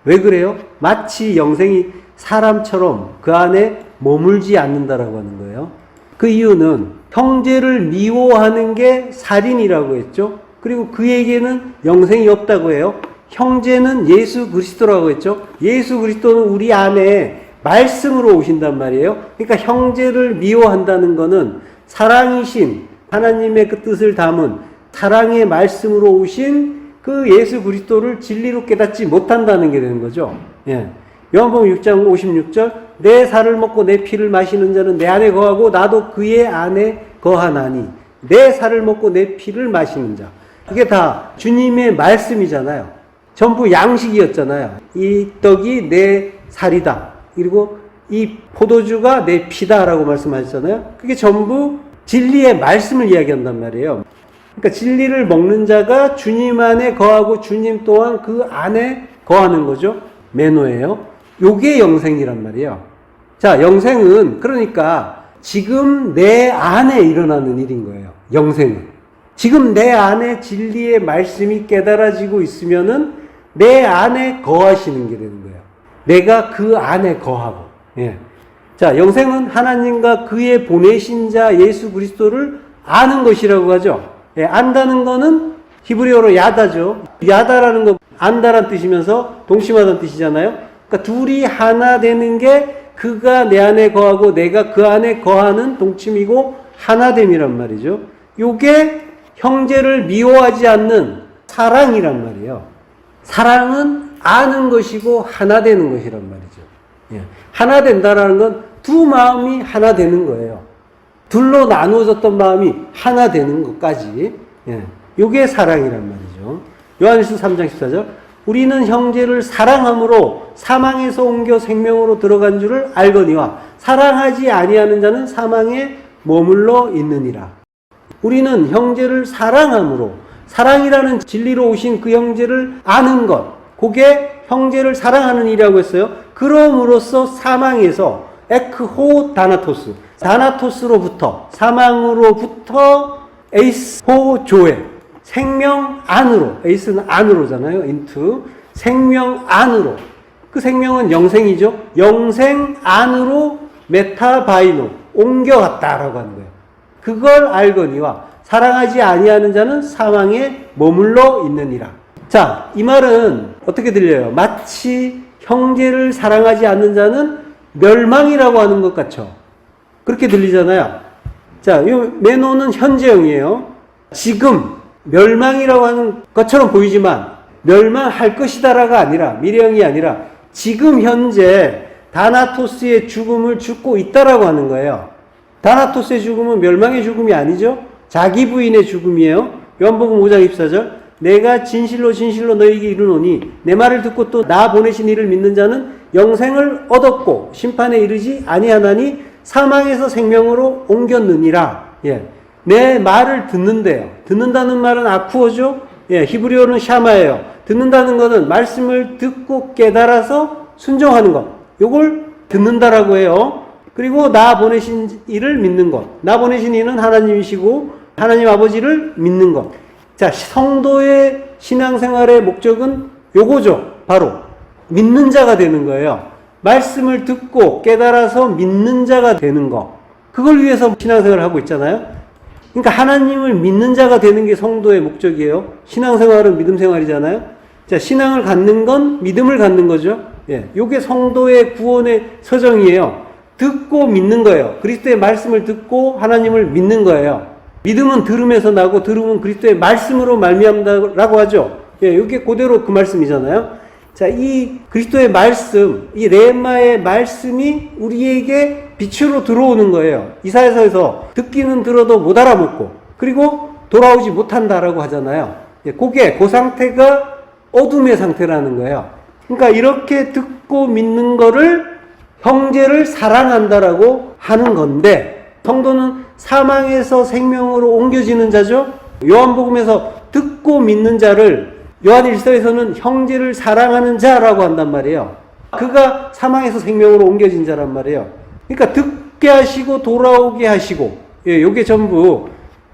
왜 그래요? 마치 영생이 사람처럼 그 안에 머물지 않는다라고 하는 거예요. 그 이유는 형제를 미워하는 게 살인이라고 했죠. 그리고 그에게는 영생이 없다고 해요. 형제는 예수 그리스도라고 했죠. 예수 그리스도는 우리 안에 말씀으로 오신단 말이에요. 그러니까 형제를 미워한다는 것은 사랑이신 하나님의 그 뜻을 담은 사랑의 말씀으로 오신 그 예수 그리스도를 진리로 깨닫지 못한다는 게 되는 거죠. 예. 요한복음 6장 56절 내 살을 먹고 내 피를 마시는 자는 내 안에 거하고 나도 그의 안에 거하나니 내 살을 먹고 내 피를 마시는 자. 이게 다 주님의 말씀이잖아요. 전부 양식이었잖아요. 이 떡이 내 살이다. 그리고 이 포도주가 내 피다라고 말씀하셨잖아요. 그게 전부 진리의 말씀을 이야기한단 말이에요. 그러니까 진리를 먹는 자가 주님 안에 거하고 주님 또한 그 안에 거하는 거죠. 매노예요. 요게 영생이란 말이에요. 자, 영생은 그러니까 지금 내 안에 일어나는 일인 거예요. 영생은. 지금 내 안에 진리의 말씀이 깨달아지고 있으면은 내 안에 거하시는 게 되는 거예요. 내가 그 안에 거하고. 예. 자, 영생은 하나님과 그의 보내신 자 예수 그리스도를 아는 것이라고 하죠. 예, 안다는 거는 히브리어로 야다죠. 야다라는 거 안다란 뜻이면서 동심하다는 뜻이잖아요. 그러니까 둘이 하나 되는 게 그가 내 안에 거하고 내가 그 안에 거하는 동침이고 하나됨이란 말이죠. 요게 형제를 미워하지 않는 사랑이란 말이에요. 사랑은 아는 것이고 하나 되는 것이란 말이죠. 예. 하나 된다라는 건 두 마음이 하나 되는 거예요. 둘로 나누어졌던 마음이 하나 되는 것까지. 예. 요게 사랑이란 말이죠. 요한일서 3장 14절 우리는 형제를 사랑함으로 사망에서 옮겨 생명으로 들어간 줄을 알거니와 사랑하지 아니하는 자는 사망에 머물러 있느니라. 우리는 형제를 사랑함으로 사랑이라는 진리로 오신 그 형제를 아는 것, 그게 형제를 사랑하는 일이라고 했어요. 그럼으로써 사망에서 에크호 다나토스, 다나토스로부터, 사망으로부터 에이스호 조에, 생명 안으로, 에이스는 안으로잖아요. 인투, 생명 안으로. 그 생명은 영생이죠. 영생 안으로 메타바이노, 옮겨갔다라고 하는 거예요. 그걸 알거니와 사랑하지 아니하는 자는 사망에 머물러 있느니라. 자, 이 말은 어떻게 들려요? 마치 형제를 사랑하지 않는 자는 멸망이라고 하는 것 같죠? 그렇게 들리잖아요. 자, 이 메노는 현재형이에요. 지금 멸망이라고 하는 것처럼 보이지만 멸망할 것이다라가 아니라, 미래형이 아니라 지금 현재 다나토스의 죽음을 죽고 있다라고 하는 거예요. 다나토스의 죽음은 멸망의 죽음이 아니죠. 자기 부인의 죽음이에요. 요한복음 5장 24절. 내가 진실로 진실로 너희에게 이르노니 내 말을 듣고 또 나 보내신 이를 믿는 자는 영생을 얻었고 심판에 이르지 아니하나니 사망에서 생명으로 옮겼느니라. 예. 내 말을 듣는데요. 듣는다는 말은 아쿠어죠. 예, 히브리어는 샤마예요. 듣는다는 것은 말씀을 듣고 깨달아서 순종하는 것. 요걸 듣는다라고 해요. 그리고 나 보내신 이를 믿는 것. 나 보내신 이는 하나님이시고 하나님 아버지를 믿는 것. 자, 성도의 신앙생활의 목적은 요거죠. 바로 믿는 자가 되는 거예요. 말씀을 듣고 깨달아서 믿는 자가 되는 것. 그걸 위해서 신앙생활을 하고 있잖아요. 그러니까 하나님을 믿는 자가 되는 게 성도의 목적이에요. 신앙생활은 믿음생활이잖아요. 자, 신앙을 갖는 건 믿음을 갖는 거죠. 예, 요게 성도의 구원의 서정이에요. 듣고 믿는 거예요. 그리스도의 말씀을 듣고 하나님을 믿는 거예요. 믿음은 들음에서 나고 들음은 그리스도의 말씀으로 말미암다라고 하죠. 예, 이게 그대로 그 말씀이잖아요. 자, 이 그리스도의 말씀, 이 레마의 말씀이 우리에게 빛으로 들어오는 거예요. 이사야서에서 듣기는 들어도 못 알아먹고 그리고 돌아오지 못한다라고 하잖아요. 예, 그게 그 상태가 어둠의 상태라는 거예요. 그러니까 이렇게 듣고 믿는 거를 형제를 사랑한다라고 하는 건데 성도는 사망에서 생명으로 옮겨지는 자죠. 요한복음에서 듣고 믿는 자를 요한 1서에서는 형제를 사랑하는 자라고 한단 말이에요. 그가 사망에서 생명으로 옮겨진 자란 말이에요. 그러니까 듣게 하시고 돌아오게 하시고, 예, 요게 전부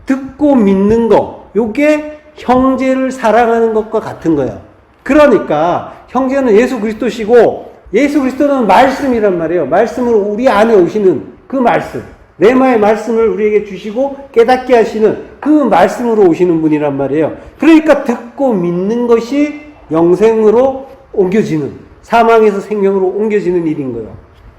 듣고 믿는 거, 요게 형제를 사랑하는 것과 같은 거예요. 그러니까 형제는 예수 그리스도시고 예수 그리스도는 말씀이란 말이에요. 말씀으로 우리 안에 오시는 그 말씀, 레마의 말씀을 우리에게 주시고 깨닫게 하시는 그 말씀으로 오시는 분이란 말이에요. 그러니까 듣고 믿는 것이 영생으로 옮겨지는, 사망에서 생명으로 옮겨지는 일인 거예요.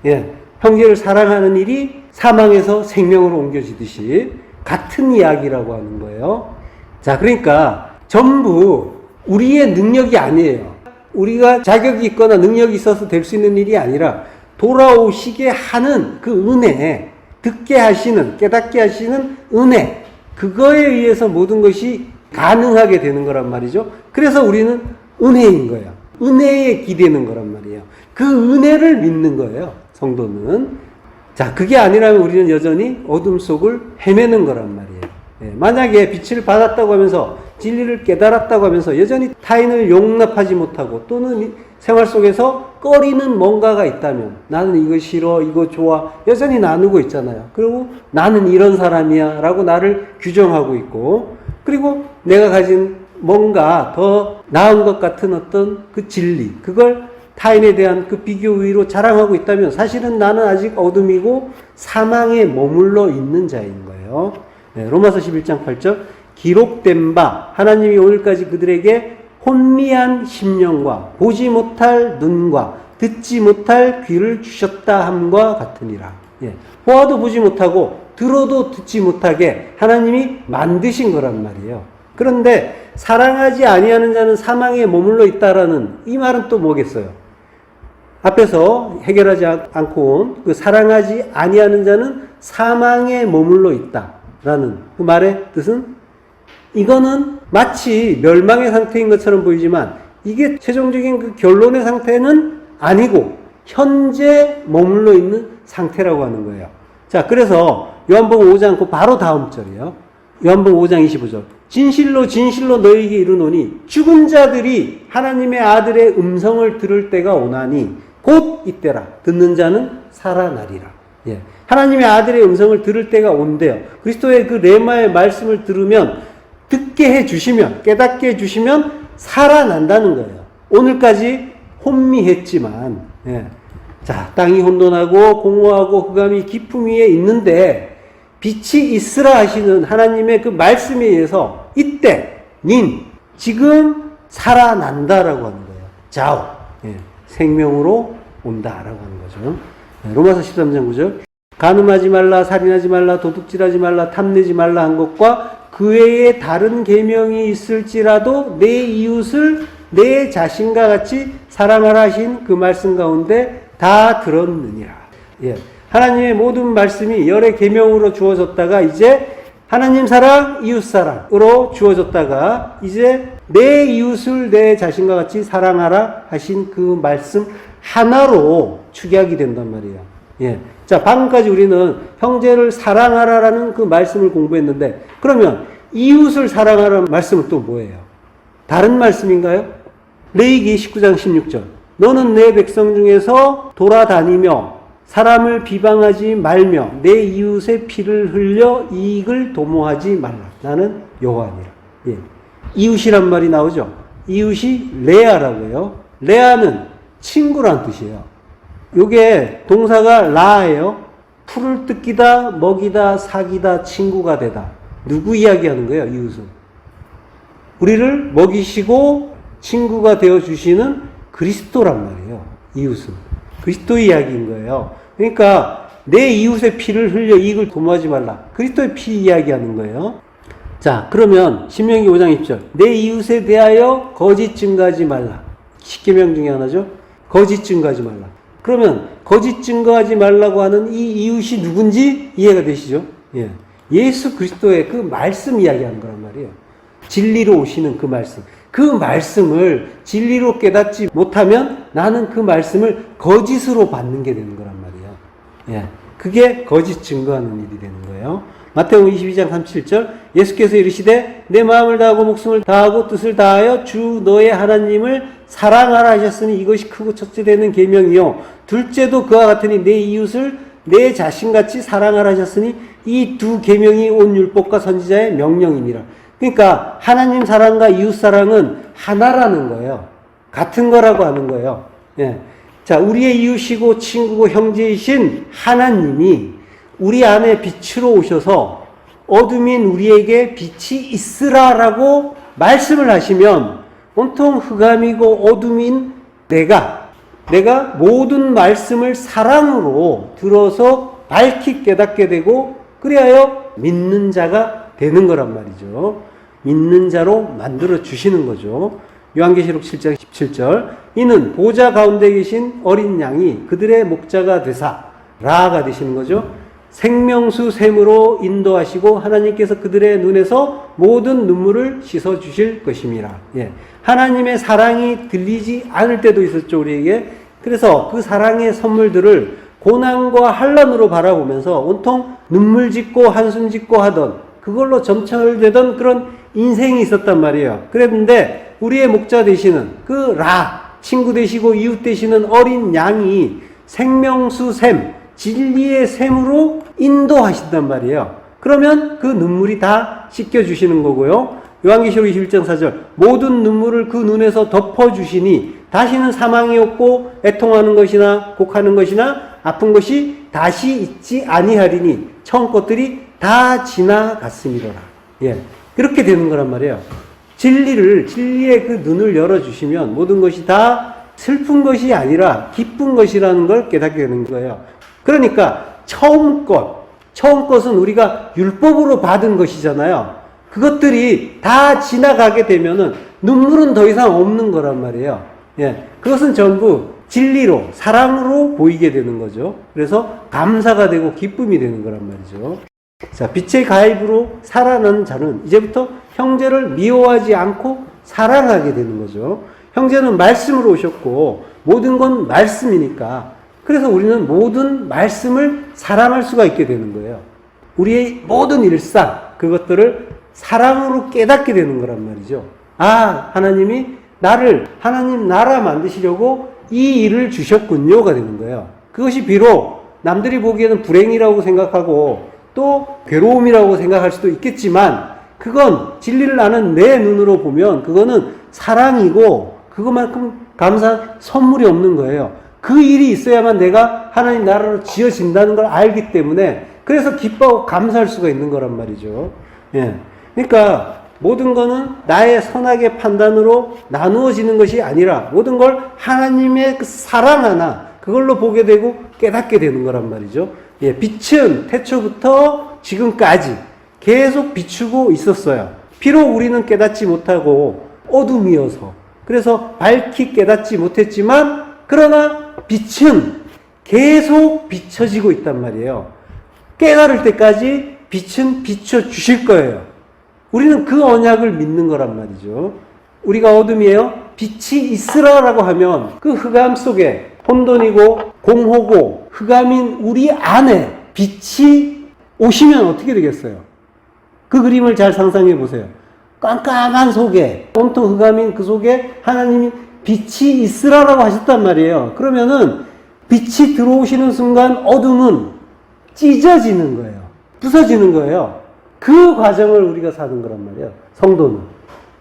예, 형제를 사랑하는 일이 사망에서 생명으로 옮겨지듯이 같은 이야기라고 하는 거예요. 자, 그러니까 전부 우리의 능력이 아니에요. 우리가 자격이 있거나 능력이 있어서 될 수 있는 일이 아니라 돌아오시게 하는 그 은혜, 듣게 하시는, 깨닫게 하시는 은혜, 그거에 의해서 모든 것이 가능하게 되는 거란 말이죠. 그래서 우리는 은혜인 거예요. 은혜에 기대는 거란 말이에요. 그 은혜를 믿는 거예요, 성도는. 자, 그게 아니라면 우리는 여전히 어둠 속을 헤매는 거란 말이에요. 예, 만약에 빛을 받았다고 하면서 진리를 깨달았다고 하면서 여전히 타인을 용납하지 못하고 또는 생활 속에서 꺼리는 뭔가가 있다면 나는 이거 싫어, 이거 좋아 여전히 나누고 있잖아요. 그리고 나는 이런 사람이야 라고 나를 규정하고 있고, 그리고 내가 가진 뭔가 더 나은 것 같은 어떤 그 진리, 그걸 타인에 대한 그 비교 우위로 자랑하고 있다면 사실은 나는 아직 어둠이고 사망에 머물러 있는 자인 거예요. 네, 로마서 11장 8절 기록된 바 하나님이 오늘까지 그들에게 혼미한 심령과 보지 못할 눈과 듣지 못할 귀를 주셨다 함과 같으니라. 예, 보아도 보지 못하고 들어도 듣지 못하게 하나님이 만드신 거란 말이에요. 그런데 사랑하지 아니하는 자는 사망에 머물러 있다라는 이 말은 또 뭐겠어요? 앞에서 해결하지 않고 온 그 사랑하지 아니하는 자는 사망에 머물러 있다라는 그 말의 뜻은 이거는 마치 멸망의 상태인 것처럼 보이지만 이게 최종적인 그 결론의 상태는 아니고 현재 머물러 있는 상태라고 하는 거예요. 자, 그래서 요한복음 5장 그 바로 다음 절이에요. 요한복음 5장 25절. 진실로 진실로 너희에게 이르노니 죽은 자들이 하나님의 아들의 음성을 들을 때가 오나니 곧 이때라. 듣는 자는 살아나리라. 예. 하나님의 아들의 음성을 들을 때가 온대요. 그리스도의 그 레마의 말씀을 들으면, 듣게 해주시면, 깨닫게 해주시면 살아난다는 거예요. 오늘까지 혼미했지만, 예. 자, 땅이 혼돈하고 공허하고 흑암이 깊음 위에 있는데 빛이 있으라 하시는 하나님의 그 말씀에 의해서 이때, 지금 살아난다라고 하는 거예요. 자오, 예. 생명으로 온다라고 하는 거죠. 예. 로마서 13장 9절. 간음하지 말라, 살인하지 말라, 도둑질하지 말라, 탐내지 말라 한 것과 그 외에 다른 계명이 있을지라도 내 이웃을 내 자신과 같이 사랑하라 하신 그 말씀 가운데 다 들었느니라. 예. 하나님의 모든 말씀이 열의 계명으로 주어졌다가 이제 하나님 사랑, 이웃 사랑으로 주어졌다가 이제 내 이웃을 내 자신과 같이 사랑하라 하신 그 말씀 하나로 축약이 된단 말이에요. 예. 자, 방금까지 우리는 형제를 사랑하라라는 그 말씀을 공부했는데, 그러면 이웃을 사랑하라는 말씀은 또 뭐예요? 다른 말씀인가요? 레위기 19장 16절. 너는 내 백성 중에서 돌아다니며 사람을 비방하지 말며 내 이웃의 피를 흘려 이익을 도모하지 말라. 나는 여호와니라. 예. 이웃이란 말이 나오죠. 이웃이 레아라고요. 레아는 친구란 뜻이에요. 요게 동사가 라예요. 풀을 뜯기다, 먹이다, 사귀다, 친구가 되다. 누구 이야기하는 거예요, 이웃은? 우리를 먹이시고 친구가 되어주시는 그리스도란 말이에요, 이웃은. 그리스도 이야기인 거예요. 그러니까 내 이웃의 피를 흘려 이익을 도모하지 말라. 그리스도의 피 이야기하는 거예요. 자, 그러면 신명기 5장 20절. 내 이웃에 대하여 거짓 증거하지 말라. 10계명 중에 하나죠. 거짓 증거하지 말라. 그러면 거짓 증거하지 말라고 하는 이 이웃이 누군지 이해가 되시죠? 예. 예수 그리스도의 그 말씀 이야기하는 거란 말이에요. 진리로 오시는 그 말씀. 그 말씀을 진리로 깨닫지 못하면 나는 그 말씀을 거짓으로 받는 게 되는 거란 말이에요. 예. 그게 거짓 증거하는 일이 되는 거예요. 마태복음 22장 37절. 예수께서 이르시되 내 마음을 다하고 목숨을 다하고 뜻을 다하여 주 너의 하나님을 사랑하라 하셨으니 이것이 크고 첫째 되는 계명이요 둘째도 그와 같으니 내 이웃을 내 자신같이 사랑하라 하셨으니 이 두 계명이 온 율법과 선지자의 명령이니라. 그러니까 하나님 사랑과 이웃 사랑은 하나라는 거예요. 같은 거라고 하는 거예요. 예. 자, 우리의 이웃이고 친구고 형제이신 하나님이 우리 안에 빛으로 오셔서 어둠인 우리에게 빛이 있으라라고 말씀을 하시면 온통 흑암이고 어둠인 내가 모든 말씀을 사랑으로 들어서 밝히 깨닫게 되고 그리하여 믿는 자가 되는 거란 말이죠. 믿는 자로 만들어 주시는 거죠. 요한계시록 7장 17절. 이는 보좌 가운데 계신 어린 양이 그들의 목자가 되사 라가 되시는 거죠. 생명수 샘으로 인도하시고 하나님께서 그들의 눈에서 모든 눈물을 씻어 주실 것임이라. 예. 하나님의 사랑이 들리지 않을 때도 있었죠, 우리에게. 그래서 그 사랑의 선물들을 고난과 환난으로 바라보면서 온통 눈물 짓고 한숨 짓고 하던 그걸로 점철되던 그런 인생이 있었단 말이에요. 그랬는데 우리의 목자 되시는 그 친구 되시고 이웃 되시는 어린 양이 생명수 샘, 진리의 샘으로 인도하신단 말이에요. 그러면 그 눈물이 다 씻겨주시는 거고요. 요한계시록 21장 4절. 모든 눈물을 그 눈에서 덮어주시니 다시는 사망이 없고 애통하는 것이나 곡하는 것이나 아픈 것이 다시 있지 아니하리니 처음 것들이 다 지나갔음이로라. 예. 그렇게 되는 거란 말이에요. 진리의 그 눈을 열어주시면 모든 것이 다 슬픈 것이 아니라 기쁜 것이라는 걸 깨닫게 되는 거예요. 그러니까 처음 것은 우리가 율법으로 받은 것이잖아요. 그것들이 다 지나가게 되면은 눈물은 더 이상 없는 거란 말이에요. 예. 그것은 전부 진리로, 사랑으로 보이게 되는 거죠. 그래서 감사가 되고 기쁨이 되는 거란 말이죠. 자, 빛의 가입으로 살아난 자는 이제부터 형제를 미워하지 않고 사랑하게 되는 거죠. 형제는 말씀으로 오셨고 모든 건 말씀이니까 그래서 우리는 모든 말씀을 사랑할 수가 있게 되는 거예요. 우리의 모든 일상 그것들을 사랑으로 깨닫게 되는 거란 말이죠. 아, 하나님이 하나님 나라 만드시려고 이 일을 주셨군요가 되는 거예요. 그것이 비록 남들이 보기에는 불행이라고 생각하고 또 괴로움이라고 생각할 수도 있겠지만 그건 진리를 아는 내 눈으로 보면 그거는 사랑이고 그것만큼 감사한 선물이 없는 거예요. 그 일이 있어야만 내가 하나님 나라로 지어진다는 걸 알기 때문에 그래서 기뻐하고 감사할 수가 있는 거란 말이죠. 예. 그러니까 모든 거는 나의 선악의 판단으로 나누어지는 것이 아니라 모든 걸 하나님의 그 사랑 하나 그걸로 보게 되고 깨닫게 되는 거란 말이죠. 예. 빛은 태초부터 지금까지 계속 비추고 있었어요. 비록 우리는 깨닫지 못하고 어둠이어서 그래서 밝히 깨닫지 못했지만 그러나 빛은 계속 비춰지고 있단 말이에요. 깨달을 때까지 빛은 비춰주실 거예요. 우리는 그 언약을 믿는 거란 말이죠. 우리가 어둠이에요. 빛이 있으라라고 하면 그 흑암 속에 혼돈이고 공허고 흑암인 우리 안에 빛이 오시면 어떻게 되겠어요? 그 그림을 잘 상상해 보세요. 깜깜한 속에 온통 흑암인 그 속에 하나님이 빛이 있으라라고 하셨단 말이에요. 그러면은 빛이 들어오시는 순간 어둠은 찢어지는 거예요. 부서지는 거예요. 그 과정을 우리가 사는 거란 말이에요. 성도는.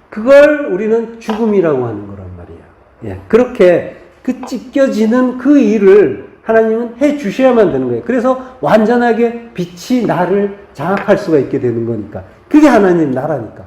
그걸 우리는 죽음이라고 하는 거란 말이에요. 예. 그렇게 그 찢겨지는 그 일을 하나님은 해 주셔야만 되는 거예요. 그래서 완전하게 빛이 나를 장악할 수가 있게 되는 거니까. 그게 하나님 나라니까.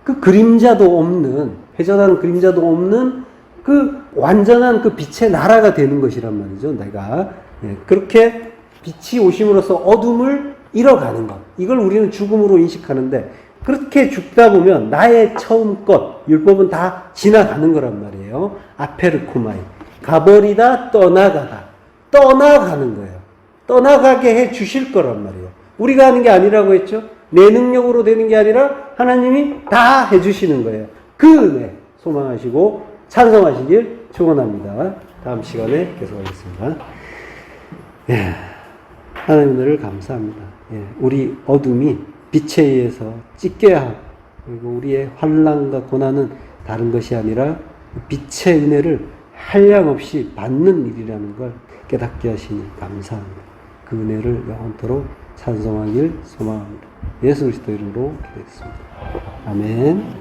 그 그림자도 없는, 회전하는 그림자도 없는 그 완전한 그 빛의 나라가 되는 것이란 말이죠. 내가. 예. 그렇게 빛이 오심으로써 어둠을 잃어가는 것. 이걸 우리는 죽음으로 인식하는데 그렇게 죽다 보면 나의 처음 것, 율법은 다 지나가는 거란 말이에요. 아페르코마이. 가버리다, 떠나가다. 떠나가는 거예요. 떠나가게 해 주실 거란 말이에요. 우리가 하는 게 아니라고 했죠. 내 능력으로 되는 게 아니라 하나님이 다 해 주시는 거예요. 그 은혜 소망하시고 찬송하시길 축원합니다. 다음 시간에 계속하겠습니다. 예, 하나님 은혜를 감사합니다. 예, 우리 어둠이 빛에 의해서 찢겨야 하고 그리고 우리의 환난과 고난은 다른 것이 아니라 빛의 은혜를 한량없이 받는 일이라는 걸 깨닫게 하시니 감사합니다. 그 은혜를 영원토록 찬송하길 소망합니다. 예수 그리스도 이름으로 기도했습니다. 아멘.